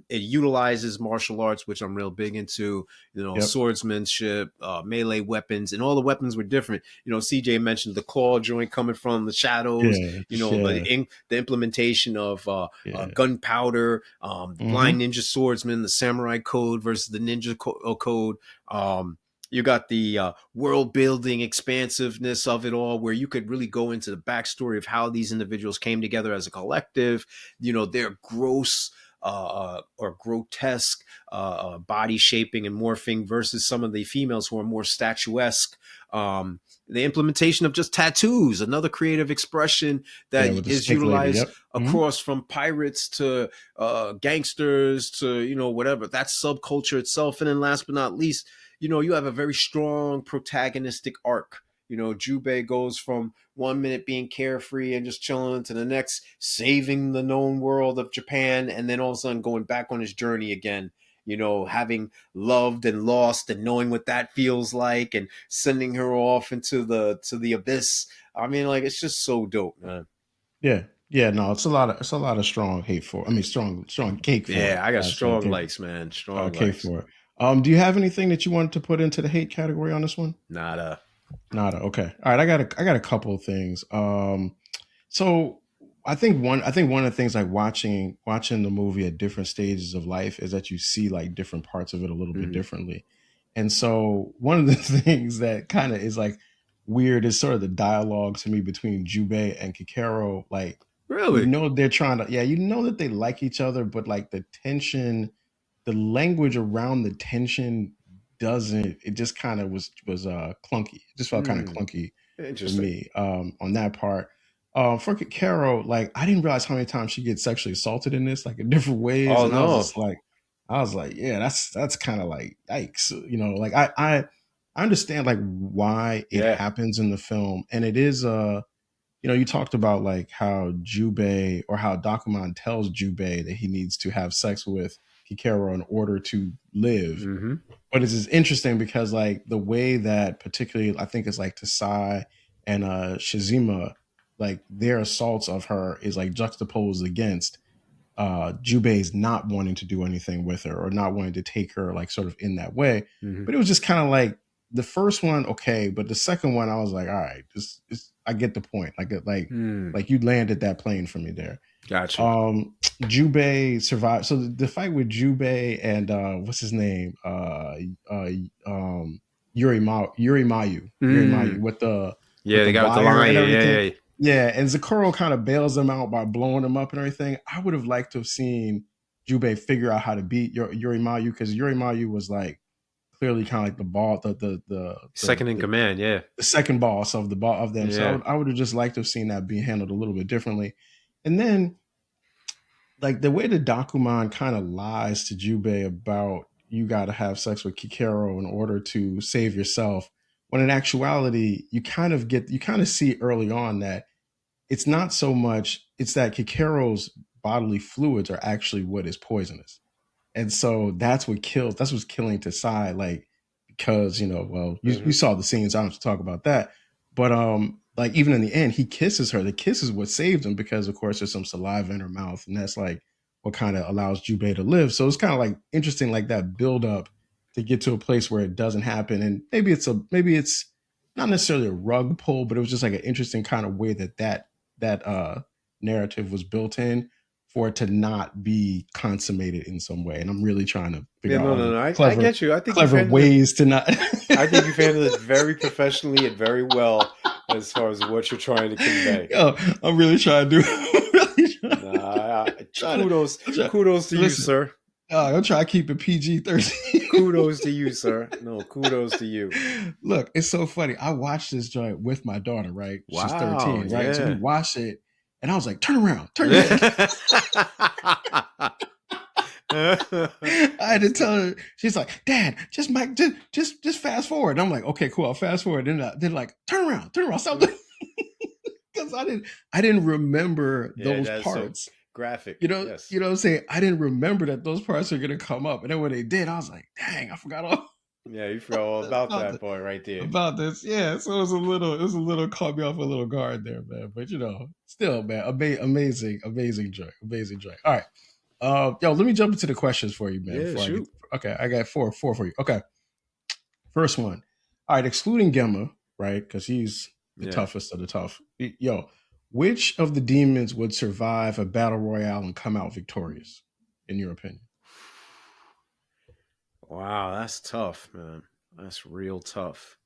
[SPEAKER 2] It utilizes martial arts, which I'm real big into.
[SPEAKER 1] yep,
[SPEAKER 2] Swordsmanship, melee weapons, and all the weapons were different. CJ mentioned the claw joint coming from the shadows.
[SPEAKER 1] yeah,
[SPEAKER 2] The implementation of
[SPEAKER 1] yeah.
[SPEAKER 2] gunpowder, the blind
[SPEAKER 1] Mm-hmm.
[SPEAKER 2] ninja swordsman, the samurai code versus the ninja code. You got the world building expansiveness of it all, where you could really go into the backstory of how these individuals came together as a collective. Their gross or grotesque body shaping and morphing versus some of the females who are more statuesque. The implementation of just tattoos, another creative expression that
[SPEAKER 1] Yeah, with the
[SPEAKER 2] is
[SPEAKER 1] snake lady.
[SPEAKER 2] utilized
[SPEAKER 1] Yep. Mm-hmm.
[SPEAKER 2] across from pirates to gangsters to whatever, that subculture itself. And then last but not least, you have a very strong protagonistic arc. Jubei goes from 1 minute being carefree and just chilling to the next saving the known world of Japan, and then all of a sudden going back on his journey again, having loved and lost and knowing what that feels like, and sending her off into the abyss. I mean, like, it's just so dope, man.
[SPEAKER 1] Yeah. Yeah, no, it's a lot of strong hate for. I mean, strong cake for it.
[SPEAKER 2] Yeah, I got
[SPEAKER 1] Strong
[SPEAKER 2] strong
[SPEAKER 1] cake,
[SPEAKER 2] likes, man. Strong
[SPEAKER 1] cake
[SPEAKER 2] likes.
[SPEAKER 1] for it. Do you have anything that you wanted to put into the hate category on this one?
[SPEAKER 2] Nada.
[SPEAKER 1] Nada. Okay. All right. I got a couple of things. So I think one of the things like watching the movie at different stages of life is that you see like different parts of it a little bit
[SPEAKER 2] Mm-hmm.
[SPEAKER 1] differently. And so one of the things that kind of is like weird is sort of the dialogue to me between Jubei and Kikero. Like You
[SPEAKER 2] Really?
[SPEAKER 1] know they're trying to, yeah, you know that they like each other, but like the tension, the language around the tension doesn't. It just kind of was clunky. It just felt kind of
[SPEAKER 2] Hmm.
[SPEAKER 1] clunky for
[SPEAKER 2] Interesting.
[SPEAKER 1] me on that part. For Carol, like I didn't realize how many times she gets sexually assaulted in this, like in different ways,
[SPEAKER 2] Oh
[SPEAKER 1] and I was
[SPEAKER 2] no.
[SPEAKER 1] just like, yeah, that's kind of like yikes, you know. Like I understand like why it
[SPEAKER 2] Yeah.
[SPEAKER 1] happens in the film, and it is you know, you talked about like how Jubei or how Dakuman tells Jubei that he needs to have sex with Kikero in order to live.
[SPEAKER 2] Mm-hmm.
[SPEAKER 1] But it's just interesting because like the way that particularly I think it's like Tasai and Shizima, like their assaults of her is like juxtaposed against Jubei's not wanting to do anything with her or not wanting to take her like sort of in that way.
[SPEAKER 2] Mm-hmm.
[SPEAKER 1] But it was just kind of like the first one, okay, but the second one, I was like, all right, I get the point.
[SPEAKER 2] Hmm.
[SPEAKER 1] Like you landed that plane for me there.
[SPEAKER 2] Gotcha.
[SPEAKER 1] Um, Jubei survived. So the fight with Jubei and what's his name? Uh, um, Yuri Mayu
[SPEAKER 2] Hmm.
[SPEAKER 1] with
[SPEAKER 2] Yeah,
[SPEAKER 1] the
[SPEAKER 2] the guy with the
[SPEAKER 1] wire
[SPEAKER 2] lion.
[SPEAKER 1] and
[SPEAKER 2] Yeah, yeah,
[SPEAKER 1] everything.
[SPEAKER 2] yeah.
[SPEAKER 1] Yeah, and Zakuro kind of bails them out by blowing them up and everything. I would have liked to have seen Jubei figure out how to beat Yuri Mayu because Yuri Mayu was like clearly kind of like the ball,
[SPEAKER 2] Second in command. Yeah.
[SPEAKER 1] the second boss of the ball of them. So
[SPEAKER 2] Yeah.
[SPEAKER 1] I would have just liked to have seen that being handled a little bit differently. And then like the way the Dakuman kind of lies to Jubei about you got to have sex with Kikero in order to save yourself, when in actuality you kind of see early on that it's not so much it's that Kikero's bodily fluids are actually what is poisonous. And so that's what's killing Tasai, like, because, you know, well, you
[SPEAKER 2] Mm-hmm.
[SPEAKER 1] saw the scenes, I don't have to talk about that. But like even in the end, he kisses her. The kiss is what saved him because of course there's some saliva in her mouth, and that's like what kind of allows Jubei to live. So it's kind of like interesting, like that build up to get to a place where it doesn't happen. And maybe it's not necessarily a rug pull, but it was just like an interesting kind of way that narrative was built in for it to not be consummated in some way. And I'm really trying to
[SPEAKER 2] Yeah,
[SPEAKER 1] figure out
[SPEAKER 2] no,
[SPEAKER 1] all
[SPEAKER 2] no,
[SPEAKER 1] the
[SPEAKER 2] no. I get you.
[SPEAKER 1] clever ways to not.
[SPEAKER 2] I think you've handled it very professionally and very well as far as what you're trying to convey.
[SPEAKER 1] Yo, I'm really trying to do. I'm really
[SPEAKER 2] Nah,
[SPEAKER 1] trying to.
[SPEAKER 2] kudos,
[SPEAKER 1] I'm trying,
[SPEAKER 2] kudos to you,
[SPEAKER 1] listen,
[SPEAKER 2] sir.
[SPEAKER 1] I'm trying to keep it PG-13.
[SPEAKER 2] Kudos to you, sir. No, kudos to you.
[SPEAKER 1] Look, it's so funny. I watched this joint with my daughter. Right, she's
[SPEAKER 2] Wow,
[SPEAKER 1] 13. Right, so we
[SPEAKER 2] yeah.
[SPEAKER 1] watched it, and I was like, "Turn around, turn your head." I had to tell her. She's like, "Dad, just Mike, just fast forward." And I'm like, "Okay, cool. I'll fast forward." Then like, turn around, stop doing because I didn't remember
[SPEAKER 2] Yeah,
[SPEAKER 1] those
[SPEAKER 2] that's so
[SPEAKER 1] parts.
[SPEAKER 2] graphic. Yes.
[SPEAKER 1] You know what I'm saying? I didn't remember that those parts are gonna come up, and then when they did, I was like, "Dang, I forgot all
[SPEAKER 2] Yeah, you forgot all about
[SPEAKER 1] about
[SPEAKER 2] that boy right there.
[SPEAKER 1] Yeah." So it was a little caught me off a little guard there, man. But you know, still, man, amazing joy, amazing joy. All right. Yo, let me jump into the questions for you, man.
[SPEAKER 2] Yeah,
[SPEAKER 1] Before I get,
[SPEAKER 2] shoot.
[SPEAKER 1] okay, I got four for you. Okay, first one. All right, excluding Gemma, right? Because he's the
[SPEAKER 2] Yeah.
[SPEAKER 1] toughest of the tough. Yo, which of the demons would survive a battle royale and come out victorious, in your opinion?
[SPEAKER 2] Wow, that's tough, man. That's real tough.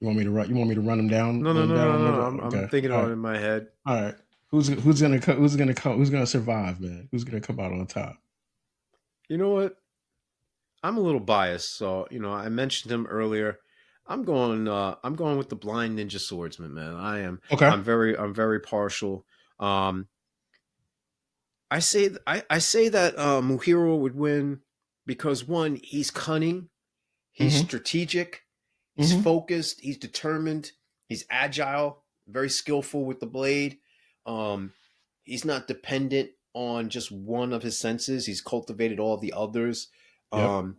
[SPEAKER 1] You want me to run? You want me to run them down?
[SPEAKER 2] No,
[SPEAKER 1] Run
[SPEAKER 2] no,
[SPEAKER 1] them
[SPEAKER 2] no,
[SPEAKER 1] down
[SPEAKER 2] no,
[SPEAKER 1] one more
[SPEAKER 2] no.
[SPEAKER 1] time?
[SPEAKER 2] I'm
[SPEAKER 1] Okay.
[SPEAKER 2] thinking about it in my head.
[SPEAKER 1] All right. Who's gonna come? Who's gonna survive, man? Who's gonna come out on top?
[SPEAKER 2] You know what? I'm a little biased, so I mentioned him earlier. I'm going with the blind ninja swordsman, man. I am.
[SPEAKER 1] Okay.
[SPEAKER 2] I'm very partial. Um, I say that Muhiro would win because one, he's cunning, he's
[SPEAKER 1] Mm-hmm.
[SPEAKER 2] strategic, he's
[SPEAKER 1] Mm-hmm.
[SPEAKER 2] focused, he's determined, he's agile, very skillful with the blade. Um, he's not dependent on just one of his senses. He's cultivated all the others.
[SPEAKER 1] Yep.
[SPEAKER 2] Um,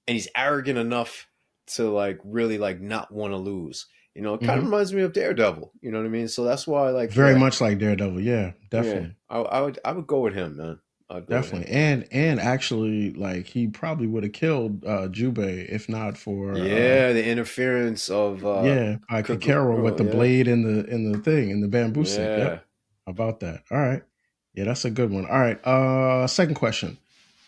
[SPEAKER 2] and he's arrogant enough to like really like not want to lose. It kind of
[SPEAKER 1] Mm-hmm.
[SPEAKER 2] reminds me of Daredevil. You know what I mean? So that's why, like,
[SPEAKER 1] Very
[SPEAKER 2] yeah,
[SPEAKER 1] much like Daredevil. Yeah,
[SPEAKER 2] yeah,
[SPEAKER 1] definitely.
[SPEAKER 2] I would go with him, man. I'd go with him.
[SPEAKER 1] Definitely. And actually like he probably would have killed Jubei if not for
[SPEAKER 2] Yeah, the interference of
[SPEAKER 1] yeah, by Kikero with
[SPEAKER 2] Kaguro,
[SPEAKER 1] the
[SPEAKER 2] yeah,
[SPEAKER 1] blade in the thing in the bamboo stick. Yep.
[SPEAKER 2] yeah,
[SPEAKER 1] How about that? All right. Yeah, that's a good one. All right. Second question.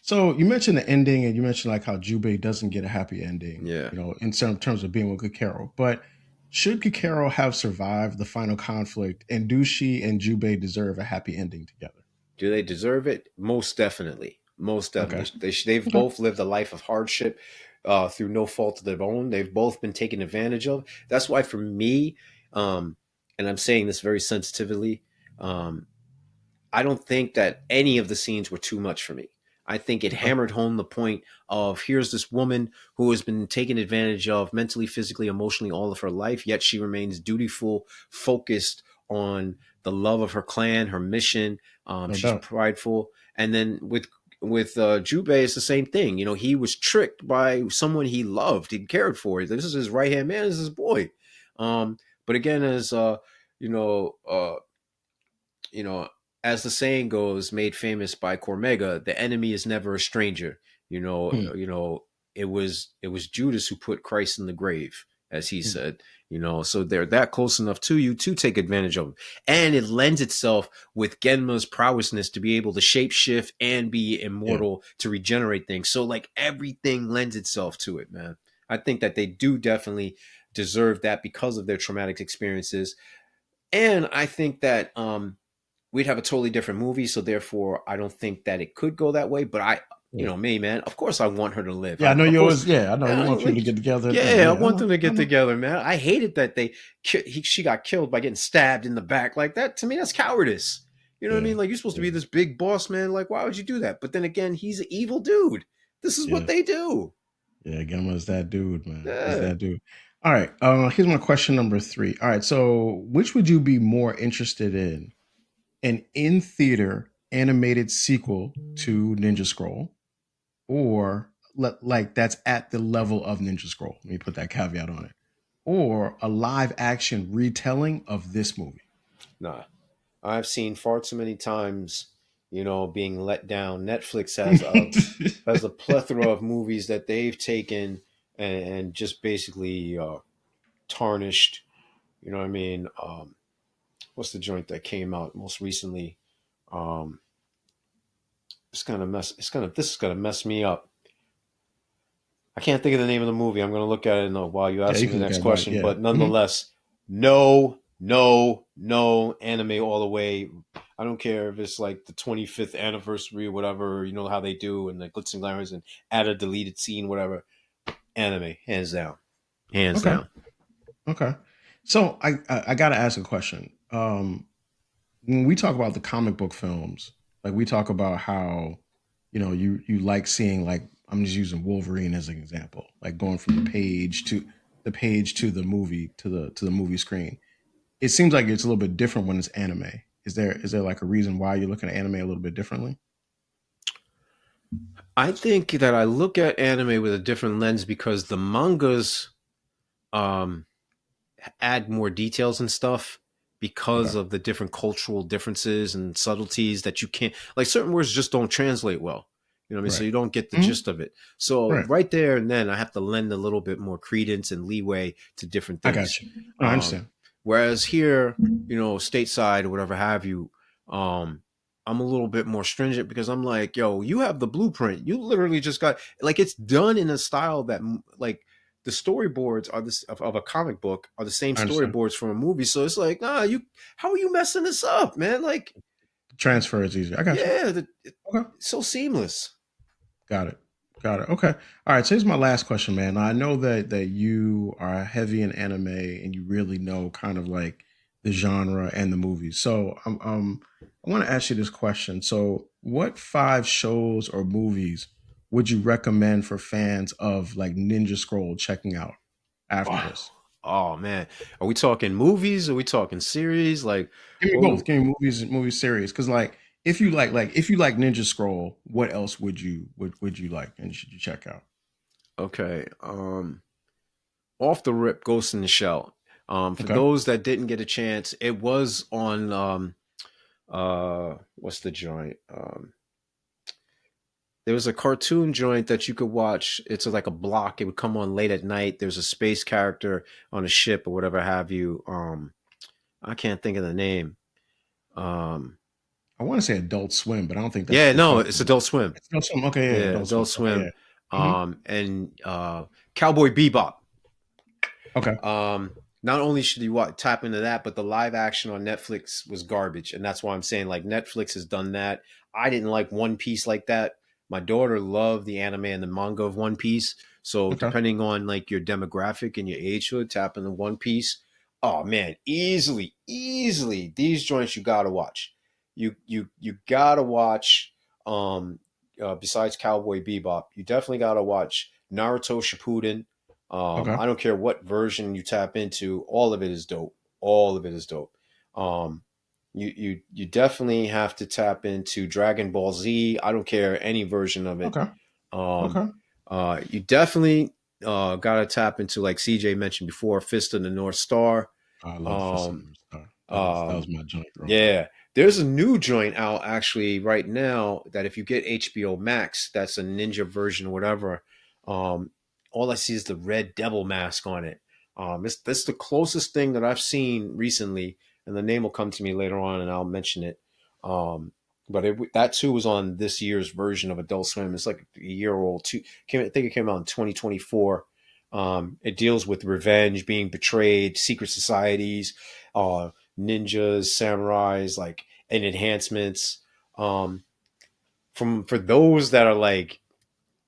[SPEAKER 1] So you mentioned the ending and you mentioned like how Jubei doesn't get a happy ending,
[SPEAKER 2] yeah.
[SPEAKER 1] you know, in certain terms of being with Kikero. But Should Kikero have survived the final conflict, and do she and Jubei deserve a happy ending together?
[SPEAKER 2] Do they deserve it? Most definitely. Most
[SPEAKER 1] Okay.
[SPEAKER 2] definitely. They've
[SPEAKER 1] Okay.
[SPEAKER 2] both lived a life of hardship through no fault of their own. They've both been taken advantage of. That's why, for me, um, and I'm saying this very sensitively, um, I don't think that any of the scenes were too much for me. I think it
[SPEAKER 1] Okay.
[SPEAKER 2] hammered home the point of here's this woman who has been taken advantage of mentally, physically, emotionally all of her life, yet she remains dutiful, focused on the love of her clan, her mission.
[SPEAKER 1] No
[SPEAKER 2] She's
[SPEAKER 1] doubt.
[SPEAKER 2] prideful. And then with Jubei, it's the same thing. You know, he was tricked by someone he loved, he cared for. This is his right hand man, this is his boy. But again, as you know, uh, you know, as the saying goes, made famous by Cormega, the enemy is never a stranger. You know,
[SPEAKER 1] Hmm.
[SPEAKER 2] it was Judas who put Christ in the grave, as he
[SPEAKER 1] Hmm.
[SPEAKER 2] said. You know, so they're that close enough to you to take advantage of them, and it lends itself with Genma's prowessness to be able to shapeshift and be
[SPEAKER 1] Yeah.
[SPEAKER 2] immortal to regenerate things. So like everything lends itself to it, man. I think that they do definitely deserve that because of their traumatic experiences, and I think that we'd have a totally different movie. So therefore, I don't think that it could go that way. But
[SPEAKER 1] Yeah.
[SPEAKER 2] me, man, of course I want her to live.
[SPEAKER 1] Yeah. I know
[SPEAKER 2] Of
[SPEAKER 1] you
[SPEAKER 2] course,
[SPEAKER 1] always. Yeah. I know you want people to
[SPEAKER 2] like,
[SPEAKER 1] get together. Yeah.
[SPEAKER 2] yeah, I
[SPEAKER 1] Yeah. I
[SPEAKER 2] want
[SPEAKER 1] know.
[SPEAKER 2] them to
[SPEAKER 1] I
[SPEAKER 2] get
[SPEAKER 1] know.
[SPEAKER 2] together, man. I hated that she got killed by getting stabbed in the back like that. To me, that's cowardice. You know what I
[SPEAKER 1] Yeah.
[SPEAKER 2] mean? Like you're supposed to
[SPEAKER 1] Yeah.
[SPEAKER 2] be this big boss man. Like, why would you do that? But then again, he's an evil dude. This is what
[SPEAKER 1] Yeah.
[SPEAKER 2] they do.
[SPEAKER 1] Yeah. Gamma is that dude, man. He's
[SPEAKER 2] Yeah.
[SPEAKER 1] that dude. All right. Here's my question number three. All right. So, which would you be more interested in? An in theater animated sequel to Ninja Scroll, or like that's at the level of Ninja Scroll. Let me put that caveat on it. Or a live action retelling of this movie.
[SPEAKER 2] Nah. I've seen far too many times, being let down. Netflix has a plethora of movies that they've taken and just basically tarnished. You know what I mean? What's the joint that came out most recently? Um, it's gonna mess. This is gonna mess me up. I can't think of the name of the movie. I'm gonna look at it while you
[SPEAKER 1] Yeah,
[SPEAKER 2] ask
[SPEAKER 1] you
[SPEAKER 2] me the
[SPEAKER 1] can look
[SPEAKER 2] next
[SPEAKER 1] at it.
[SPEAKER 2] question.
[SPEAKER 1] Yeah.
[SPEAKER 2] But
[SPEAKER 1] Hmm.
[SPEAKER 2] nonetheless, no, no, no anime all the way. I don't care if it's like the 25th anniversary or whatever. You know how they do and the glitz and glamours and add a deleted scene, whatever. Anime, hands down, hands
[SPEAKER 1] Okay.
[SPEAKER 2] down.
[SPEAKER 1] Okay. So I got to ask a question. When we talk about the comic book films, like we talk about how you like seeing, like, I'm just using Wolverine as an example, like going from the page to the movie screen. It seems like it's a little bit different when it's anime. Is there like a reason why you're looking at anime a little bit differently?
[SPEAKER 2] I think that I look at anime with a different lens because the mangas um, add more details and stuff because
[SPEAKER 1] Okay.
[SPEAKER 2] of the different cultural differences and subtleties that you can't, like, certain words just don't translate well. You know what I mean? So
[SPEAKER 1] Right.
[SPEAKER 2] you don't get the
[SPEAKER 1] Mhm.
[SPEAKER 2] gist of it. So
[SPEAKER 1] Right.
[SPEAKER 2] right there and then I have to lend a little bit more credence and leeway to different
[SPEAKER 1] I got
[SPEAKER 2] things.
[SPEAKER 1] you. No, I
[SPEAKER 2] Um,
[SPEAKER 1] understand.
[SPEAKER 2] Whereas here, stateside or whatever have you, um, I'm a little bit more stringent because I'm like, yo, you have the blueprint. You literally just got, like, it's done in a style that, like, the storyboards are this of a comic book are the same
[SPEAKER 1] I understand.
[SPEAKER 2] storyboards from a movie. So it's like, how are you messing this up, man? Like,
[SPEAKER 1] The transfer is easier. I got you.
[SPEAKER 2] yeah,
[SPEAKER 1] Okay.
[SPEAKER 2] it's so seamless.
[SPEAKER 1] Got it. Got it. Okay. All right. So here's my last question, man. Now, I know that you are heavy in anime and you really know kind of like the genre and the movies. So I want to ask you this question. So, what five shows or movies would you recommend for fans of like Ninja Scroll checking out after
[SPEAKER 2] Oh,
[SPEAKER 1] this?
[SPEAKER 2] oh man, are we talking movies? Are we talking series? Like,
[SPEAKER 1] Give me both.
[SPEAKER 2] what?
[SPEAKER 1] Give me movies and movie series. Because if you like Ninja Scroll, what else would you like and should you check out?
[SPEAKER 2] Okay, off the rip, Ghost in the Shell. For
[SPEAKER 1] Okay.
[SPEAKER 2] those that didn't get a chance, it was on what's the joint? There was a cartoon joint that you could watch. It's like a block. It would come on late at night. There's a space character on a ship or whatever have you. I can't think of the name. Um,
[SPEAKER 1] I want to say Adult Swim, but I don't think that's
[SPEAKER 2] yeah, no,
[SPEAKER 1] reflective.
[SPEAKER 2] it's Adult Swim.
[SPEAKER 1] It's Adult Swim. Okay, yeah,
[SPEAKER 2] Yeah,
[SPEAKER 1] Adult Swim.
[SPEAKER 2] Adult
[SPEAKER 1] Okay,
[SPEAKER 2] Swim.
[SPEAKER 1] yeah.
[SPEAKER 2] And Cowboy Bebop.
[SPEAKER 1] Okay.
[SPEAKER 2] Um, not only should you tap into that, but the live action on Netflix was garbage, and that's why I'm saying like Netflix has done that. I didn't like One Piece like that. My daughter loved the anime and the manga of One Piece. So
[SPEAKER 1] Okay.
[SPEAKER 2] depending on like your demographic and your age hood, tap into One Piece. Oh man, easily these joints you gotta watch. You gotta watch. Besides Cowboy Bebop, you definitely gotta watch Naruto Shippuden.
[SPEAKER 1] Okay.
[SPEAKER 2] I don't care what version you tap into, all of it is dope. All of it is dope. Um, you definitely have to tap into Dragon Ball Z. I don't care any version of it.
[SPEAKER 1] Okay.
[SPEAKER 2] Um,
[SPEAKER 1] Okay.
[SPEAKER 2] you definitely got to tap into, like CJ mentioned before, Fist of the North Star.
[SPEAKER 1] I love Fist of the
[SPEAKER 2] Um,
[SPEAKER 1] North Star. That was
[SPEAKER 2] um,
[SPEAKER 1] my joint growing up.
[SPEAKER 2] yeah, there's a new joint out actually right now that if you get HBO Max, that's a ninja version or whatever. Um, all I see is the red devil mask on it. That's the closest thing that I've seen recently, and the name will come to me later on, and I'll mention it. Um, but that too was on this year's version of Adult Swim. It's like a year old. I think it came out in 2024. It deals with revenge, being betrayed, secret societies, uh, ninjas, samurais, like and enhancements. Um, from for those that are like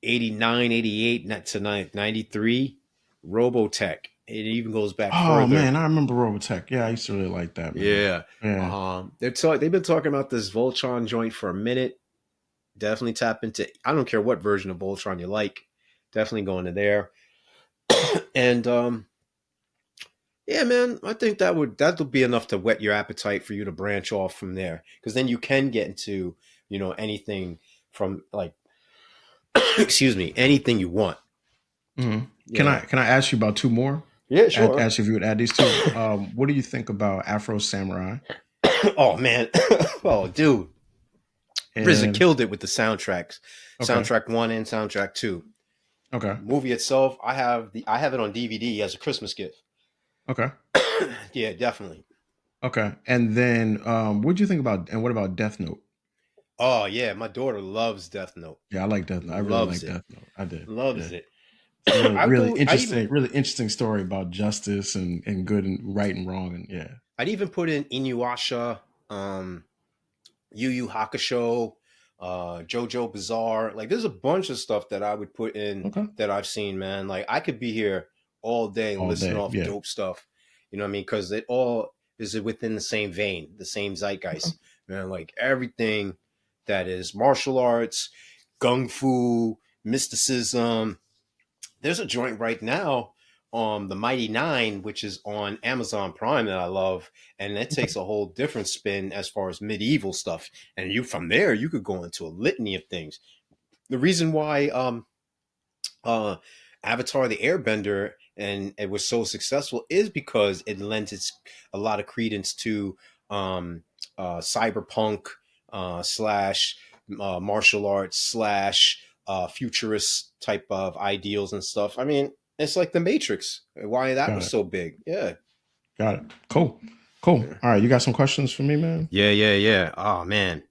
[SPEAKER 2] 89, 88 to 93, Robotech. It even goes back
[SPEAKER 1] Oh
[SPEAKER 2] further.
[SPEAKER 1] man, I remember Robotech. Yeah, I used to really like that, man.
[SPEAKER 2] Yeah.
[SPEAKER 1] Yeah.
[SPEAKER 2] They've been talking about this Voltron joint for a minute. Definitely tap into. I don't care what version of Voltron you like. Definitely go into there. And yeah, man, I think that'll be enough to whet your appetite for you to branch off from there, because then you can get into anything from like excuse me, anything you want.
[SPEAKER 1] hmm Can I
[SPEAKER 2] Yeah,
[SPEAKER 1] can I ask you about two more?
[SPEAKER 2] yeah, sure.
[SPEAKER 1] Ask you if you would add these two. What do you think about Afro Samurai
[SPEAKER 2] Oh man, oh dude, RZA
[SPEAKER 1] and
[SPEAKER 2] killed it with the soundtracks,
[SPEAKER 1] okay,
[SPEAKER 2] soundtrack one and soundtrack two.
[SPEAKER 1] okay,
[SPEAKER 2] Movie itself, I have it on DVD as a Christmas gift.
[SPEAKER 1] okay,
[SPEAKER 2] Yeah, definitely.
[SPEAKER 1] okay, and then what do you think about and what about Death Note?
[SPEAKER 2] Oh yeah, my daughter loves Death Note.
[SPEAKER 1] Yeah, I like Death Note. I really
[SPEAKER 2] Loves
[SPEAKER 1] like
[SPEAKER 2] it.
[SPEAKER 1] Death Note. I did.
[SPEAKER 2] Loves
[SPEAKER 1] Yeah.
[SPEAKER 2] it.
[SPEAKER 1] It's a
[SPEAKER 2] I go. I even.
[SPEAKER 1] really interesting story about justice and good and right and wrong and yeah.
[SPEAKER 2] I'd even put in Inuyasha, um, Yu Yu Hakusho, JoJo Bizarre. Like, there's a bunch of stuff that I would put in
[SPEAKER 1] Okay.
[SPEAKER 2] that I've seen, man. Like, I could be here all day
[SPEAKER 1] All
[SPEAKER 2] listening
[SPEAKER 1] day.
[SPEAKER 2] off
[SPEAKER 1] Yeah.
[SPEAKER 2] dope stuff. You know what I mean? Because it all is within the same vein, the same
[SPEAKER 1] Okay.
[SPEAKER 2] zeitgeist, man. Like everything that is martial arts, gung fu, mysticism, there's a joint right now on the Mighty Nine, which is on Amazon Prime that I love, and it
[SPEAKER 1] Okay.
[SPEAKER 2] takes a whole different spin as far as medieval stuff. And you from there, you could go into a litany of things. The reason why uh, Avatar: The Airbender and it was so successful is because it lent a lot of credence to cyberpunk slash martial arts slash futurist type of ideals and stuff. I mean, it's like the Matrix. Why that
[SPEAKER 1] Got
[SPEAKER 2] was
[SPEAKER 1] it.
[SPEAKER 2] so big? Yeah.
[SPEAKER 1] Got it. Cool. Cool. All right. You got some questions for me, man?
[SPEAKER 2] Yeah. Oh man.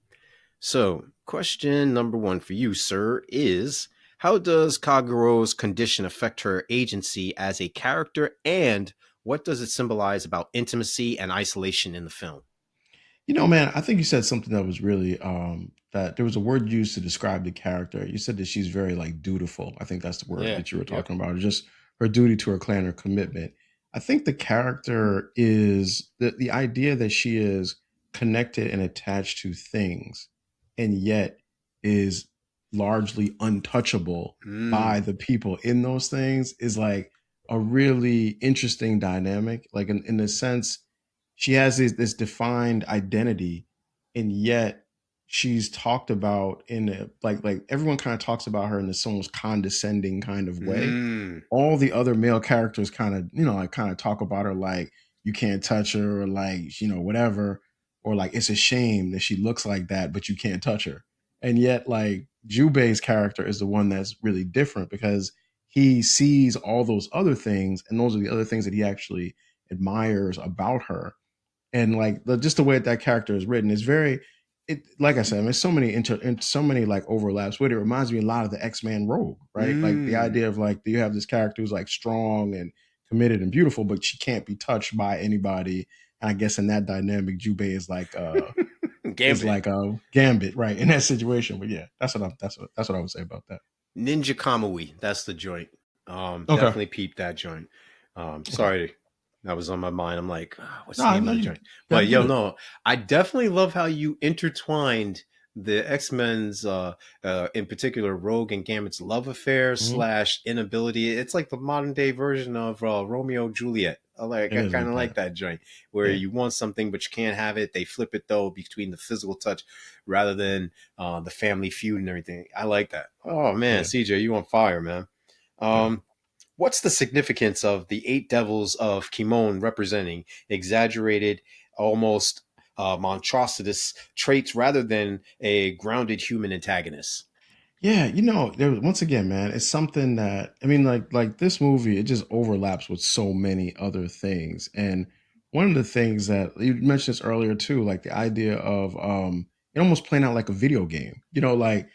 [SPEAKER 2] So, question number one for you, sir, is how does Kagura's condition affect her agency as a character, and what does it symbolize about intimacy and isolation in the film?
[SPEAKER 1] You know, man, I think you said something that was really that there was a word used to describe the character. You said that she's very like dutiful. I think that's the word
[SPEAKER 2] Yeah.
[SPEAKER 1] that you were
[SPEAKER 2] Yep.
[SPEAKER 1] talking about. Just her duty to her clan, her commitment. I think the character is the idea that she is connected and attached to things and yet is largely untouchable by
[SPEAKER 2] Mm.
[SPEAKER 1] the people in those things is like a really interesting dynamic. Like in a sense, she has this defined identity, and yet she's talked about in a like everyone kind of talks about her in this almost condescending kind of way.
[SPEAKER 2] Mm.
[SPEAKER 1] All the other male characters kind of like kind of talk about her like you can't touch her or like whatever, or like it's a shame that she looks like that but you can't touch her. And yet like Jubei's character is the one that's really different because he sees all those other things, and those are the other things that he actually admires about her. And like just the way that character is written is very it like I said, I mean, so many like overlaps with it. Reminds me a lot of the X-Men Rogue, right? Like the
[SPEAKER 2] Mm.
[SPEAKER 1] idea of like you have this character who's like strong and committed and beautiful, but she can't be touched by anybody. And I guess in that dynamic, Jubei is
[SPEAKER 2] Gambit.
[SPEAKER 1] like a Gambit, right, in that situation. But yeah, that's what I would say about that.
[SPEAKER 2] Ninja Kamui. That's the joint.
[SPEAKER 1] Okay,
[SPEAKER 2] Definitely peep that joint.
[SPEAKER 1] okay.
[SPEAKER 2] Sorry, that was on my mind. I'm like, "Ah, what's the
[SPEAKER 1] No,
[SPEAKER 2] name
[SPEAKER 1] no,
[SPEAKER 2] of the
[SPEAKER 1] you
[SPEAKER 2] joint?"
[SPEAKER 1] got
[SPEAKER 2] But
[SPEAKER 1] to get
[SPEAKER 2] yo,
[SPEAKER 1] it.
[SPEAKER 2] no, I definitely love how you intertwined the X Men's, in particular, Rogue and Gambit's love affair
[SPEAKER 1] Hmm.
[SPEAKER 2] slash inability. It's like the modern day version of Romeo and Juliet.
[SPEAKER 1] It
[SPEAKER 2] I
[SPEAKER 1] is
[SPEAKER 2] kind
[SPEAKER 1] like
[SPEAKER 2] of like
[SPEAKER 1] that.
[SPEAKER 2] that joint where
[SPEAKER 1] Yeah,
[SPEAKER 2] you want something but you can't have it. They flip it though between the physical touch rather than the family feud and everything. I like that. Oh man,
[SPEAKER 1] yeah,
[SPEAKER 2] CJ, you on fire, man.
[SPEAKER 1] yeah.
[SPEAKER 2] Um, what's the significance of the eight devils of Kimon representing exaggerated, almost monstrous traits rather than a grounded human antagonist?
[SPEAKER 1] Yeah, there once again, man, it's something that I mean, like this movie, it just overlaps with so many other things. And one of the things that you mentioned this earlier too, like the idea of it almost playing out like a video game. Like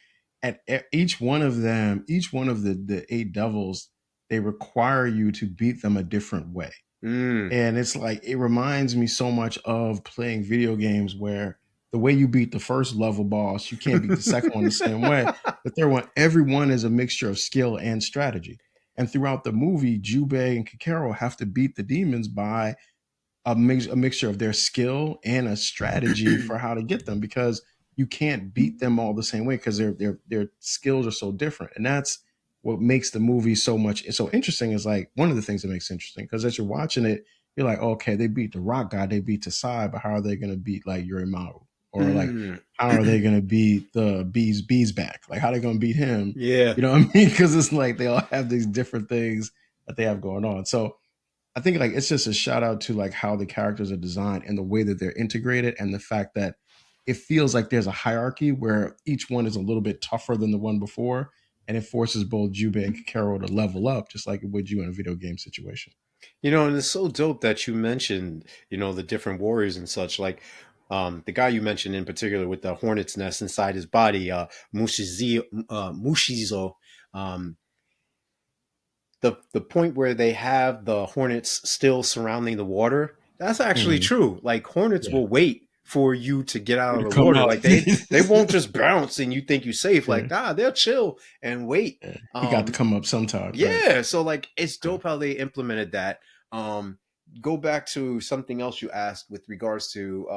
[SPEAKER 1] each one of them, each one of the eight devils, they require you to beat them a different way.
[SPEAKER 2] Mm.
[SPEAKER 1] And it's like it reminds me so much of playing video games where the way you beat the first level boss, you can't beat the second one the same way. The third one, every one is a mixture of skill and strategy. And throughout the movie, Jubei and Kakarot have to beat the demons by a mixture of their skill and a strategy for how to get them because you can't beat them all the same way because their skills are so different. And that's what makes the movie so interesting is like one of the things that makes it interesting because as you're watching it, you're like, okay, they beat the rock guy, they beat Tasai, but how are they gonna beat like Yurimaru? Or like
[SPEAKER 2] Mm.
[SPEAKER 1] how are they gonna beat the bees back? Like how are they gonna beat him?
[SPEAKER 2] Yeah.
[SPEAKER 1] You know what I mean? Because it's like they all have these different things that they have going on. So I think like it's just a shout out to like how the characters are designed and the way that they're integrated and the fact that it feels like there's a hierarchy where each one is a little bit tougher than the one before and it forces both Jubei and Kakarot to level up just like it would you in a video game situation.
[SPEAKER 2] And it's so dope that you mentioned, the different warriors and such. Like, the guy you mentioned in particular with the hornet's nest inside his body, Mushizo, um, the point where they have the hornets still surrounding the water, that's actually
[SPEAKER 1] Mhm.
[SPEAKER 2] true. Like hornets
[SPEAKER 1] Yeah.
[SPEAKER 2] will wait for you to get out
[SPEAKER 1] You
[SPEAKER 2] of
[SPEAKER 1] to
[SPEAKER 2] the
[SPEAKER 1] come
[SPEAKER 2] water.
[SPEAKER 1] out.
[SPEAKER 2] Like they won't just bounce and you think you're safe.
[SPEAKER 1] Yeah.
[SPEAKER 2] Like, they'll chill and wait.
[SPEAKER 1] Yeah. He got to
[SPEAKER 2] Um
[SPEAKER 1] come up sometime, right?
[SPEAKER 2] yeah, so like it's
[SPEAKER 1] Yeah.
[SPEAKER 2] dope how they implemented that. Um Go back to something else you asked with regards to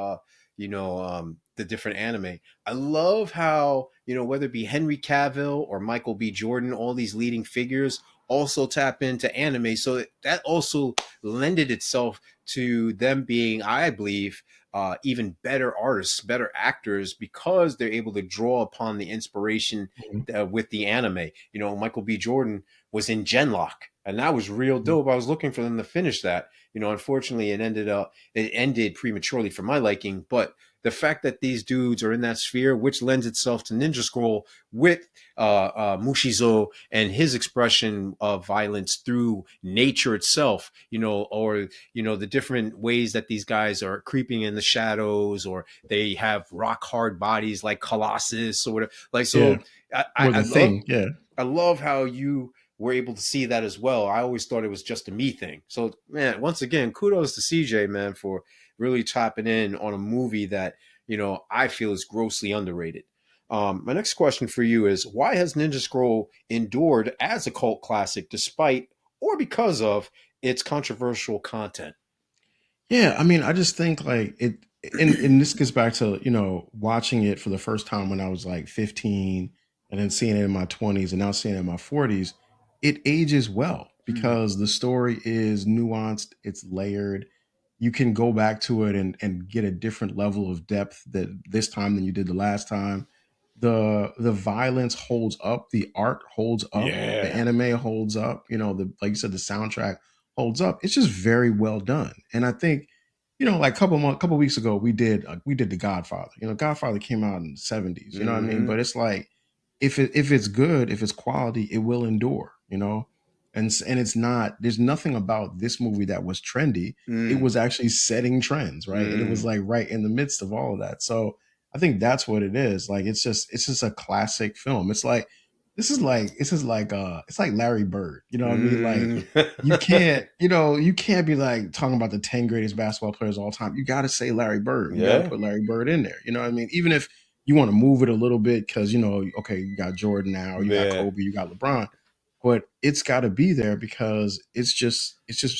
[SPEAKER 2] the different anime. I love how, whether it be Henry Cavill or Michael B. Jordan, all these leading figures also tap into anime. So that also lended itself to them being, I believe, even better artists, better actors, because they're able to draw upon the inspiration
[SPEAKER 1] Mhm.
[SPEAKER 2] with the anime. Michael B. Jordan was in Genlock, and that was real
[SPEAKER 1] Mhm.
[SPEAKER 2] dope. I was looking for them to finish that. Unfortunately, it ended prematurely for my liking. But the fact that these dudes are in that sphere, which lends itself to Ninja Scroll with Mushizo and his expression of violence through nature itself, or the different ways that these guys are creeping in the shadows, or they have rock hard bodies like Colossus or whatever. Like
[SPEAKER 1] Yeah.
[SPEAKER 2] so, I, I
[SPEAKER 1] Or
[SPEAKER 2] I
[SPEAKER 1] the
[SPEAKER 2] love
[SPEAKER 1] thing. Yeah.
[SPEAKER 2] I love how you were able to see that as well. I always thought it was just a me thing. So, man, once again, kudos to CJ, man, for really tapping in on a movie that, I feel is grossly underrated. My next question for you is why has Ninja Scroll endured as a cult classic despite or because of its controversial content?
[SPEAKER 1] Yeah, I mean, I just think like and this gets back to, watching it for the first time when I was like 15 and then seeing it in my 20s and now seeing it in my 40s, it ages well
[SPEAKER 2] Mm,
[SPEAKER 1] because the story is nuanced, it's layered. You can go back to it and get a different level of depth that this time than you did the last time. The violence holds up, the art holds up, the
[SPEAKER 2] yeah.
[SPEAKER 1] anime holds up, the like you said, the soundtrack holds up. It's just very well done. And I think, like couple weeks ago, we did The Godfather. Godfather came out in the 70s. You know what I mean?
[SPEAKER 2] Hmm.
[SPEAKER 1] But it's like if it's good, if it's quality, it will endure. And it's not. There's nothing about this movie that was trendy. It
[SPEAKER 2] Mm,
[SPEAKER 1] was actually setting trends, right? And it was
[SPEAKER 2] mm,
[SPEAKER 1] like right in the midst of all of that. So I think that's what it is. Like it's just a classic film. It's like it's like Larry Bird. You know what I mean? Like
[SPEAKER 2] Mm.
[SPEAKER 1] you can't be like talking about the 10 greatest basketball players of all time. You got to say Larry Bird. You got to
[SPEAKER 2] Yeah,
[SPEAKER 1] put Larry Bird in there. You know what I mean? Even if you want to move it a little bit because okay, you got Jordan now, you got
[SPEAKER 2] yeah.
[SPEAKER 1] Kobe, you got LeBron, but it's got to be there because it's just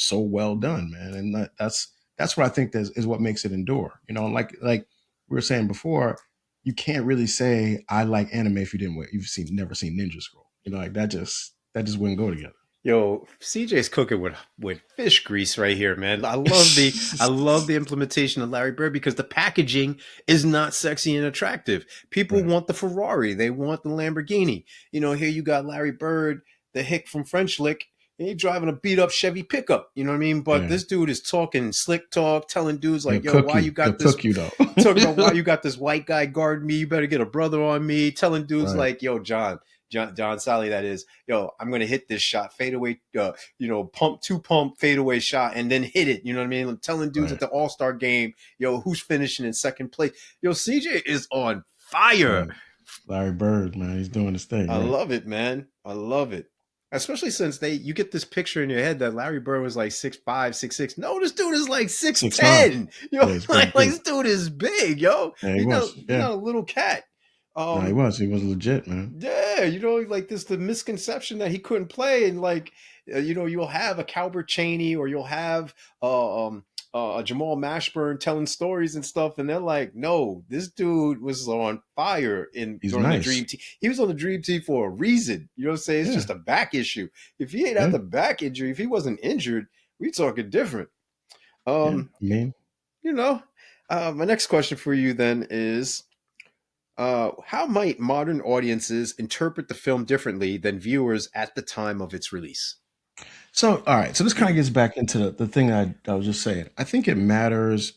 [SPEAKER 1] so well done, man. And that's what I think is what makes it endure. Like we were saying before, you can't really say I like anime if you've never seen Ninja Scroll. Like that just wouldn't go together.
[SPEAKER 2] Yo, CJ's cooking with fish grease right here, man. I love the implementation of Larry Bird because the packaging is not sexy and attractive. People
[SPEAKER 1] Right.
[SPEAKER 2] want the Ferrari, they want the Lamborghini. Here you got Larry Bird, the hick from French Lick, and he's driving a beat up Chevy pickup. You know what I mean? But
[SPEAKER 1] Yeah.
[SPEAKER 2] this dude is talking slick talk, telling dudes
[SPEAKER 1] He'll
[SPEAKER 2] like, "Yo,
[SPEAKER 1] cook
[SPEAKER 2] why you
[SPEAKER 1] you. He'll
[SPEAKER 2] got this?"
[SPEAKER 1] cook you though.
[SPEAKER 2] Talking about why you got this white guy guarding me. You better get a brother on me. Telling dudes
[SPEAKER 1] Right.
[SPEAKER 2] like, "Yo, John Sally, that is, yo, I'm gonna hit this shot, fade away, pump fade away shot, and then hit it. You know what I mean? I'm telling dudes at
[SPEAKER 1] Right.
[SPEAKER 2] the All Star game, yo, who's finishing in second place? Yo, CJ is on fire.
[SPEAKER 1] Right. Larry Bird, man, he's doing his thing.
[SPEAKER 2] I
[SPEAKER 1] Right.
[SPEAKER 2] love it, man. I love it. Especially since you get this picture in your head that Larry Bird was like 6'5", 6'6". No, this dude is like six
[SPEAKER 1] 6'9".
[SPEAKER 2] ten. Yo,
[SPEAKER 1] Yeah, he's pretty
[SPEAKER 2] like
[SPEAKER 1] big.
[SPEAKER 2] this dude is big, yo.
[SPEAKER 1] Yeah, he
[SPEAKER 2] He's not
[SPEAKER 1] was.
[SPEAKER 2] he's
[SPEAKER 1] Yeah.
[SPEAKER 2] not a little cat.
[SPEAKER 1] No, he
[SPEAKER 2] Um,
[SPEAKER 1] was. He was legit, man.
[SPEAKER 2] Yeah, like this the misconception that he couldn't play, and like you'll have a Calbert Cheney or you'll have a Jamal Mashburn telling stories and stuff, and they're like, no, this dude was on fire in
[SPEAKER 1] He's
[SPEAKER 2] during the
[SPEAKER 1] nice.
[SPEAKER 2] Dream Team. He was on the Dream Team for a reason. You know what I'm saying? It's
[SPEAKER 1] Yeah.
[SPEAKER 2] just a back issue. If he ain't had
[SPEAKER 1] Yeah.
[SPEAKER 2] the back injury, if he wasn't injured, we talking different.
[SPEAKER 1] Yeah.
[SPEAKER 2] Um,
[SPEAKER 1] I mean,
[SPEAKER 2] you know, my next question for you then is how might modern audiences interpret the film differently than viewers at the time of its release?
[SPEAKER 1] so all right. So this kind of gets back into the thing I was just saying. I think it matters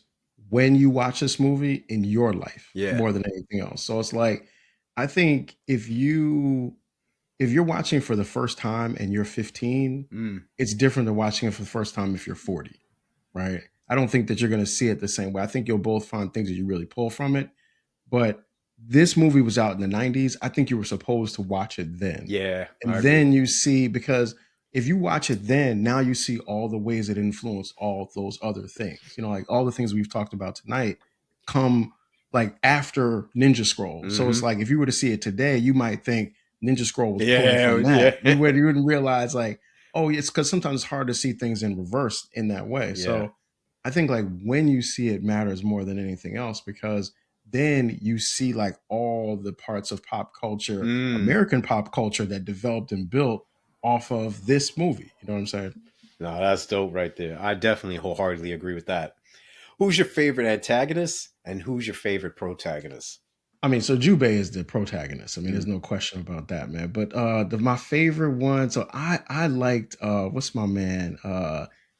[SPEAKER 1] when you watch this movie in your life
[SPEAKER 2] Yeah.
[SPEAKER 1] more than anything else. So it's like I think if you're watching for the first time and you're 15,
[SPEAKER 2] Mm.
[SPEAKER 1] it's different than watching it for the first time if you're 40, right? I don't think that you're going to see it the same way. I think you'll both find things that you really pull from it. But this movie was out in the 90s. I think you were supposed to watch it then.
[SPEAKER 2] Yeah, I
[SPEAKER 1] And
[SPEAKER 2] agree.
[SPEAKER 1] then you see, because if you watch it then, now you see all the ways it influenced all those other things. Like all the things we've talked about tonight come like after Ninja Scroll. So it's
[SPEAKER 2] Hmm.
[SPEAKER 1] like if you were to see it today, you might think Ninja Scroll was pulling
[SPEAKER 2] Yeah,
[SPEAKER 1] from that.
[SPEAKER 2] yeah,
[SPEAKER 1] You wouldn't realize like, oh, it's because sometimes it's hard to see things in reverse in that way.
[SPEAKER 2] yeah.
[SPEAKER 1] So I think like when you see it matters more than anything else because then you see like all the parts of pop culture,
[SPEAKER 2] Mm.
[SPEAKER 1] American pop culture that developed and built off of this movie. You know what I'm saying?
[SPEAKER 2] No, that's dope right there. I definitely wholeheartedly agree with that. Who's your favorite antagonist and who's your favorite protagonist?
[SPEAKER 1] I mean, so Jubei is the protagonist. I mean,
[SPEAKER 2] Mm.
[SPEAKER 1] there's no question about that, man. But my favorite one, so I liked what's my man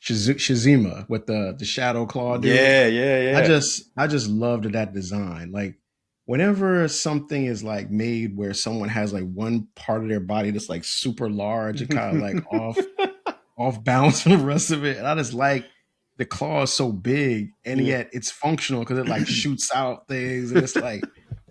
[SPEAKER 1] Shizima with the shadow claw dude.
[SPEAKER 2] Yeah, yeah, yeah.
[SPEAKER 1] I just loved that design. Like whenever something is like made where someone has like one part of their body that's like super large and kind of like off balance from the rest of it, and I just like the claw is so big and
[SPEAKER 2] Yeah.
[SPEAKER 1] yet it's functional because it like shoots out things and it's like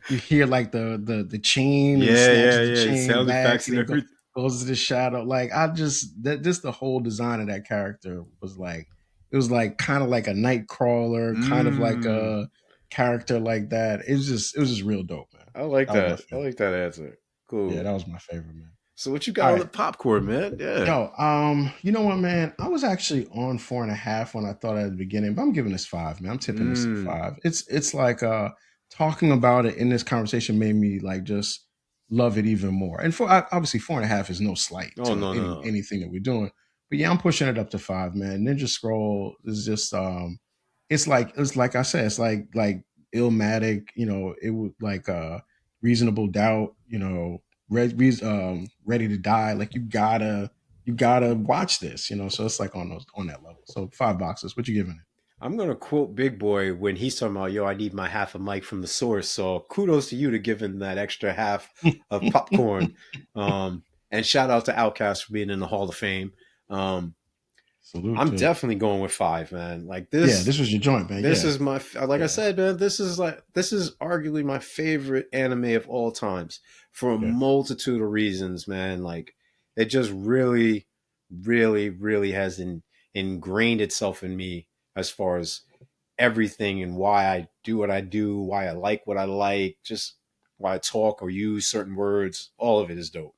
[SPEAKER 1] you hear like the chain and he
[SPEAKER 2] Yeah, yeah,
[SPEAKER 1] snatches the
[SPEAKER 2] yeah.
[SPEAKER 1] chain
[SPEAKER 2] Sound
[SPEAKER 1] back
[SPEAKER 2] effects
[SPEAKER 1] and
[SPEAKER 2] and
[SPEAKER 1] he
[SPEAKER 2] everything.
[SPEAKER 1] goes to the shadow. Like I just the whole design of that character was like it was like kind of like a night crawler, kind of like
[SPEAKER 2] Mm.
[SPEAKER 1] a character like that. It was just real dope, man.
[SPEAKER 2] I like
[SPEAKER 1] That was my
[SPEAKER 2] that. I
[SPEAKER 1] favorite.
[SPEAKER 2] like that answer.
[SPEAKER 1] Yeah,
[SPEAKER 2] Cool.
[SPEAKER 1] that was my favorite, man.
[SPEAKER 2] So what you
[SPEAKER 1] All
[SPEAKER 2] got on
[SPEAKER 1] right.
[SPEAKER 2] the popcorn, man? Yeah.
[SPEAKER 1] Yo, you know what, man? I was actually on 4.5 when I thought at the beginning, but I'm giving this 5, man. I'm tipping this at
[SPEAKER 2] Mm.
[SPEAKER 1] 5. It's like talking about it in this conversation made me like just love it even more. And obviously 4.5 is no slight
[SPEAKER 2] Oh
[SPEAKER 1] to
[SPEAKER 2] no, no, no.
[SPEAKER 1] anything that we're doing. But yeah, I'm pushing it up to 5, man. Ninja Scroll is just it's like I said, it's like Illmatic, it was like reasonable doubt, ready to die. Like you gotta watch this, so it's like on that level. So 5 boxes. What you giving it?
[SPEAKER 2] I'm gonna quote Big Boy when he's talking about, yo, I need my half a mic from the source. So kudos to you to giving that extra half of popcorn. And shout out to Outkast for being in the Hall of Fame. Um,
[SPEAKER 1] Salute
[SPEAKER 2] I'm
[SPEAKER 1] to it.
[SPEAKER 2] definitely going with 5, man. Like
[SPEAKER 1] Yeah,
[SPEAKER 2] this,
[SPEAKER 1] this was your joint, man.
[SPEAKER 2] this
[SPEAKER 1] Yeah,
[SPEAKER 2] is my like I
[SPEAKER 1] yeah,
[SPEAKER 2] said, man. This is arguably my favorite anime of all times for a
[SPEAKER 1] yeah.
[SPEAKER 2] multitude of reasons, man. Like it just really, really, really has ingrained itself in me as far as everything and why I do what I do, why I like what I like, just why I talk or use certain words. All of it is dope,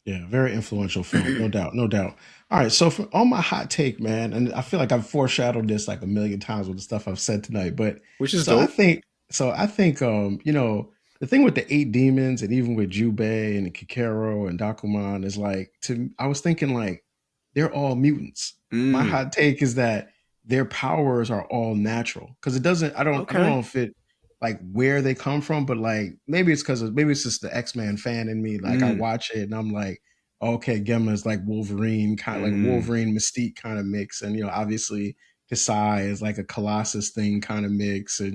[SPEAKER 1] Yeah, very influential film, no
[SPEAKER 2] man.
[SPEAKER 1] doubt, no doubt. All right, so for on my hot take, man, and I feel like I've foreshadowed this like a million times with the stuff I've said tonight, but
[SPEAKER 2] Which is
[SPEAKER 1] so I
[SPEAKER 2] dope.
[SPEAKER 1] think, the thing with the eight demons and even with Jubei and Kikero and Dakuman is like I was thinking like they're all mutants. My
[SPEAKER 2] Mm,
[SPEAKER 1] hot take is that their powers are all natural because it doesn't. I don't
[SPEAKER 2] okay.
[SPEAKER 1] know if it like where they come from, but like maybe it's just the X Men fan in me. Like I
[SPEAKER 2] Mm,
[SPEAKER 1] watch it and I'm like, okay, Gemma is like Wolverine, kind of like
[SPEAKER 2] mm,
[SPEAKER 1] Wolverine Mystique kind of mix, and obviously Kasai is like a Colossus thing kind of mix, and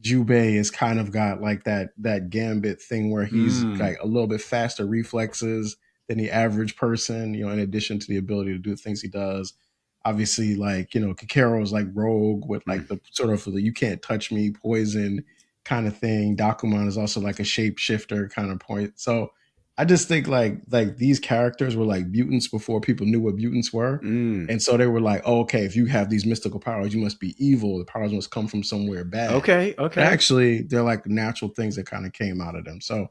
[SPEAKER 1] Jubei is kind of got like that Gambit thing where he's
[SPEAKER 2] mm.
[SPEAKER 1] like a little bit faster reflexes than the average person. In addition to the ability to do the things he does. Obviously, like Kikero is like Rogue with
[SPEAKER 2] Mm.
[SPEAKER 1] like the sort of the you can't touch me poison kind of thing. Dakuman is also like a shapeshifter kind of point. So I just think like these characters were like mutants before people knew what mutants were.
[SPEAKER 2] Mm.
[SPEAKER 1] And so they were like, oh, okay, if you have these mystical powers, you must be evil. The powers must come from somewhere bad.
[SPEAKER 2] Okay,
[SPEAKER 1] But
[SPEAKER 2] okay.
[SPEAKER 1] actually, they're like natural things that kind of came out of them. So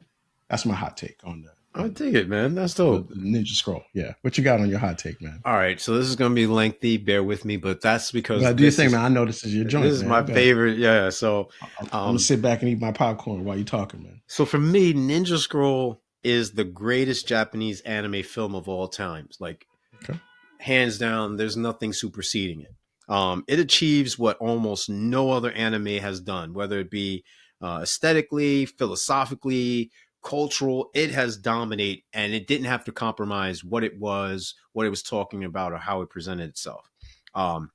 [SPEAKER 1] that's my hot take on
[SPEAKER 2] I
[SPEAKER 1] on
[SPEAKER 2] dig it, man. That's
[SPEAKER 1] the
[SPEAKER 2] dope.
[SPEAKER 1] Ninja Scroll. Yeah. What you got on your hot take, man?
[SPEAKER 2] All right, so this is gonna be lengthy. Bear with me, but that's because
[SPEAKER 1] But do your thing, man. I know this is your joint,
[SPEAKER 2] my
[SPEAKER 1] man. Go ahead.
[SPEAKER 2] favorite. Yeah. So,
[SPEAKER 1] I'm gonna
[SPEAKER 2] um,
[SPEAKER 1] sit back and eat my popcorn while you're talking, man.
[SPEAKER 2] so for me, Ninja Scroll is the greatest Japanese anime film of all times. Like
[SPEAKER 1] Okay.
[SPEAKER 2] hands down, there's nothing superseding it. It achieves what almost no other anime has done, whether it be aesthetically, philosophically, cultural. It has dominated, and it didn't have to compromise what it was talking about, or how it presented itself. Um,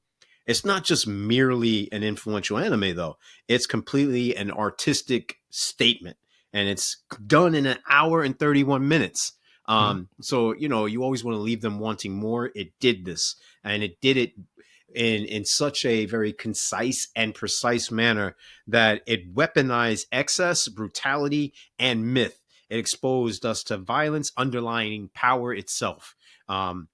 [SPEAKER 2] it's not just merely an influential anime, though. It's completely an artistic statement, and it's done in an hour and 31 minutes.
[SPEAKER 1] Mhm.
[SPEAKER 2] So you always want to leave them wanting more. It did this, and it did it in such a very concise and precise manner that it weaponized excess, brutality, and myth. It exposed us to violence underlying power itself. Um,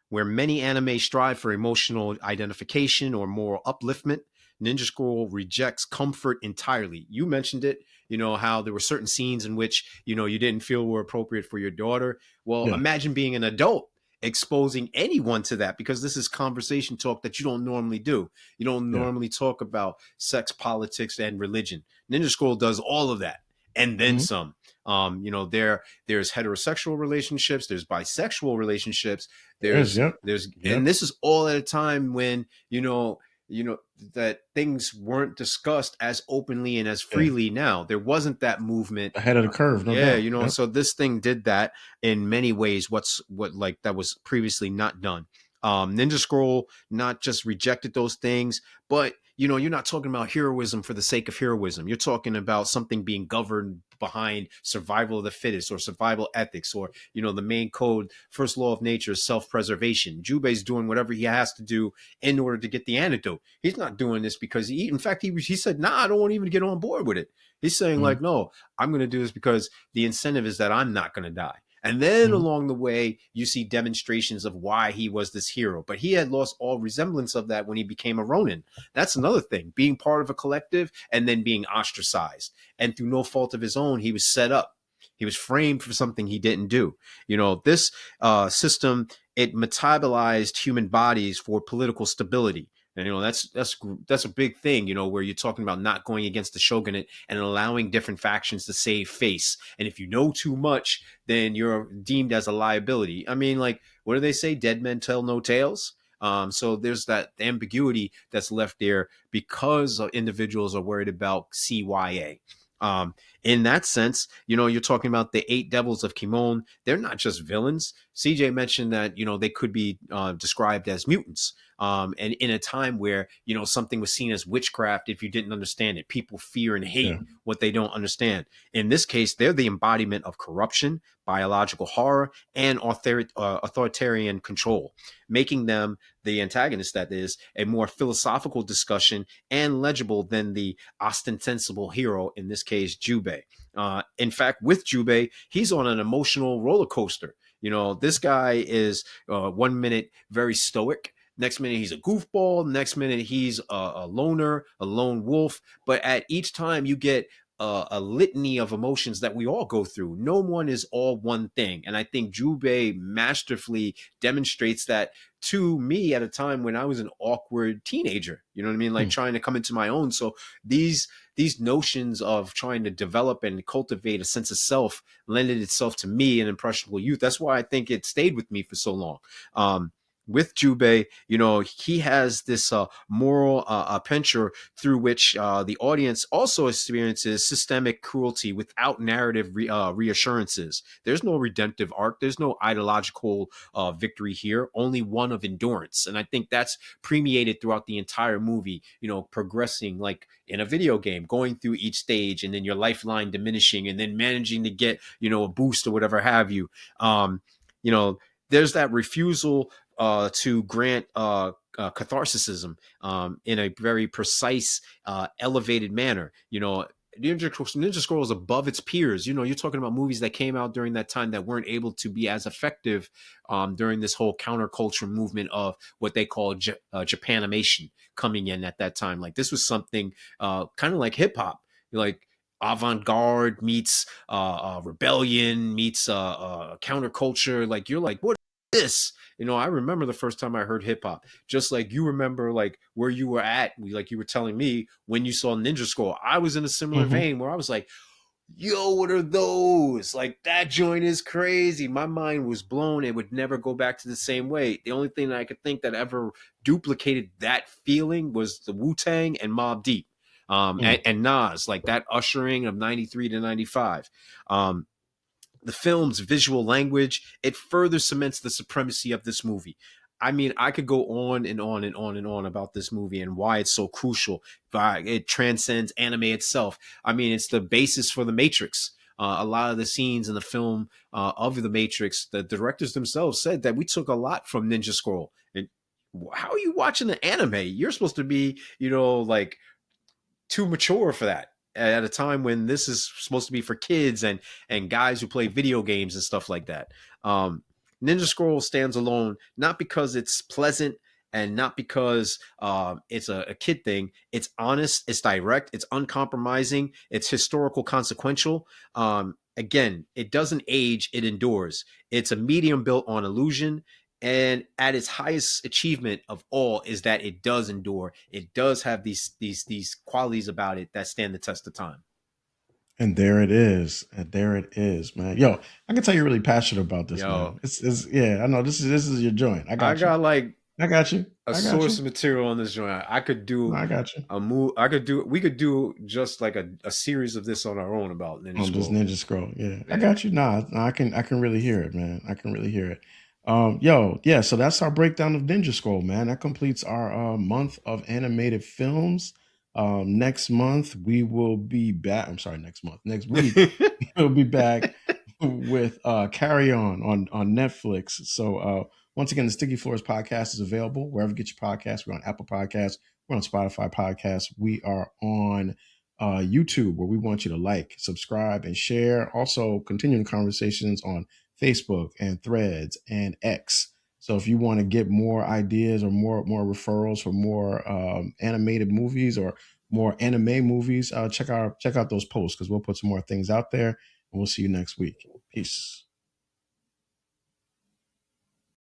[SPEAKER 2] where many anime strive for emotional identification or moral upliftment, Ninja Scroll rejects comfort entirely. You mentioned it, how there were certain scenes in which, you didn't feel were appropriate for your daughter. Well,
[SPEAKER 1] Yeah.
[SPEAKER 2] imagine being an adult exposing anyone to that, because this is conversation talk that you don't normally do. You don't
[SPEAKER 1] Yeah.
[SPEAKER 2] normally talk about sex, politics, and religion. Ninja Scroll does all of that and then
[SPEAKER 1] Mhm.
[SPEAKER 2] some. There's heterosexual relationships, there's bisexual relationships,
[SPEAKER 1] There is. Yep.
[SPEAKER 2] and
[SPEAKER 1] Yep.
[SPEAKER 2] this is all at a time when you know that things weren't discussed as openly and as
[SPEAKER 1] Yeah.
[SPEAKER 2] freely. Now there wasn't that movement.
[SPEAKER 1] Ahead of the curve, no
[SPEAKER 2] Yeah,
[SPEAKER 1] doubt. Yep.
[SPEAKER 2] so this thing did that in many ways. What like that was previously not done. Ninja Scroll not just rejected those things, but you're not talking about heroism for the sake of heroism. You're talking about something being governed behind survival of the fittest, or survival ethics, or the main code, first law of nature is self-preservation. Jubei's doing whatever he has to do in order to get the antidote. He's not doing this because in fact, he said, "Nah, I don't want to even get on board with it." He's saying
[SPEAKER 1] Mhm.
[SPEAKER 2] like, "No, I'm going to do this because the incentive is that I'm not going to die." And then
[SPEAKER 1] Mhm.
[SPEAKER 2] along the way, you see demonstrations of why he was this hero. But he had lost all resemblance of that when he became a Ronin. That's another thing, being part of a collective and then being ostracized. And through no fault of his own, he was set up. He was framed for something he didn't do. This system, it metabolized human bodies for political stability. And that's a big thing, where you're talking about not going against the shogunate and allowing different factions to save face. And if you know too much, then you're deemed as a liability. I mean, like, what do they say? Dead men tell no tales. So there's that ambiguity that's left there because individuals are worried about CYA. In that sense, you're talking about the eight devils of Kimon. They're not just villains. CJ mentioned that, they could be described as mutants. And in a time where, something was seen as witchcraft if you didn't understand it. People fear and hate
[SPEAKER 1] Yeah.
[SPEAKER 2] what they don't understand. In this case, they're the embodiment of corruption, biological horror, and authoritarian control, making them the antagonist, that is, a more philosophical discussion and legible than the ostensible hero, in this case, Jubei. In fact, with Jubei, he's on an emotional roller coaster. This guy is 1 minute very stoic. Next minute he's a goofball. Next minute he's a loner, a lone wolf. But at each time you get a litany of emotions that we all go through. No one is all one thing. And I think Jubei masterfully demonstrates that to me at a time when I was an awkward teenager. You know what I mean? Like
[SPEAKER 1] Mm.
[SPEAKER 2] trying to come into my own. So these notions of trying to develop and cultivate a sense of self lended itself to me, an impressionable youth. That's why I think it stayed with me for so long. With Jubei, he has this moral penchant through which the audience also experiences systemic cruelty without narrative reassurances. There's no redemptive arc. There's no ideological victory here, only one of endurance. And I think that's permeated throughout the entire movie, progressing like in a video game, going through each stage and then your lifeline diminishing and then managing to get, a boost or whatever have you. You know, there's that refusal to grant catharsism in a very precise, elevated manner. Ninja Scroll is above its peers. You're talking about movies that came out during that time that weren't able to be as effective during this whole counterculture movement of what they call Japanimation coming in at that time. Like this was something kind of like hip hop, like avant-garde meets rebellion meets counterculture. Like you're like, what is this? I remember the first time I heard hip hop, just like you remember, like where you were at, like you were telling me when you saw Ninja Scroll. I was in a similar
[SPEAKER 1] Hmm.
[SPEAKER 2] vein where I was like, yo, what are those? Like that joint is crazy. My mind was blown. It would never go back to the same way. The only thing that I could think that ever duplicated that feeling was the Wu-Tang and Mobb Deep.
[SPEAKER 1] Mm.
[SPEAKER 2] And Nas, like that ushering of 93 to 95. The film's visual language, it further cements the supremacy of this movie. I mean, I could go on and on and on and on about this movie and why it's so crucial. It transcends anime itself. I mean, it's the basis for the Matrix. A lot of the scenes in the film of the Matrix, the directors themselves said that we took a lot from Ninja Scroll. And how are you watching an anime? You're supposed to be, like too mature for that at a time when this is supposed to be for kids and guys who play video games and stuff like that. Ninja Scroll stands alone not because it's pleasant and not because it's a kid thing. It's honest, it's direct, it's uncompromising, it's historical consequential. Again, it doesn't age, it endures. It's a medium built on illusion, and at its highest achievement of all is that it does endure. It does have these qualities about it that stand the test of time.
[SPEAKER 1] And there it is. And there it is, man. Yo, I can tell you're really passionate about this, man.
[SPEAKER 2] Yo,
[SPEAKER 1] It's yeah, I know this is your joint. I
[SPEAKER 2] I
[SPEAKER 1] got you.
[SPEAKER 2] got like
[SPEAKER 1] I got you.
[SPEAKER 2] a
[SPEAKER 1] I got
[SPEAKER 2] source
[SPEAKER 1] you.
[SPEAKER 2] of material on this joint. I could
[SPEAKER 1] No,
[SPEAKER 2] do
[SPEAKER 1] I got you.
[SPEAKER 2] a move. We could do just like a series of this on our own about Ninja
[SPEAKER 1] On this
[SPEAKER 2] Scroll.
[SPEAKER 1] Ninja Scroll. Yeah. I
[SPEAKER 2] Yeah.
[SPEAKER 1] got you. Nah, I can really hear it, man. I can really hear it. Yo, yeah, so that's our breakdown of Ninja Scroll, man. That completes our month of animated films. Next month we will be back. I'm sorry, next month. Next week we'll be back with Carry on Netflix. So once again, the Sticky Floors podcast is available wherever you get your podcasts. We're on Apple Podcasts, we're on Spotify Podcasts, we are on YouTube, where we want you to like, subscribe, and share. Also, continuing conversations on Facebook and Threads and X. So if you want to get more ideas or more referrals for more animated movies or more anime movies, check out those posts because we'll put some more things out there. And we'll see you next week. Peace.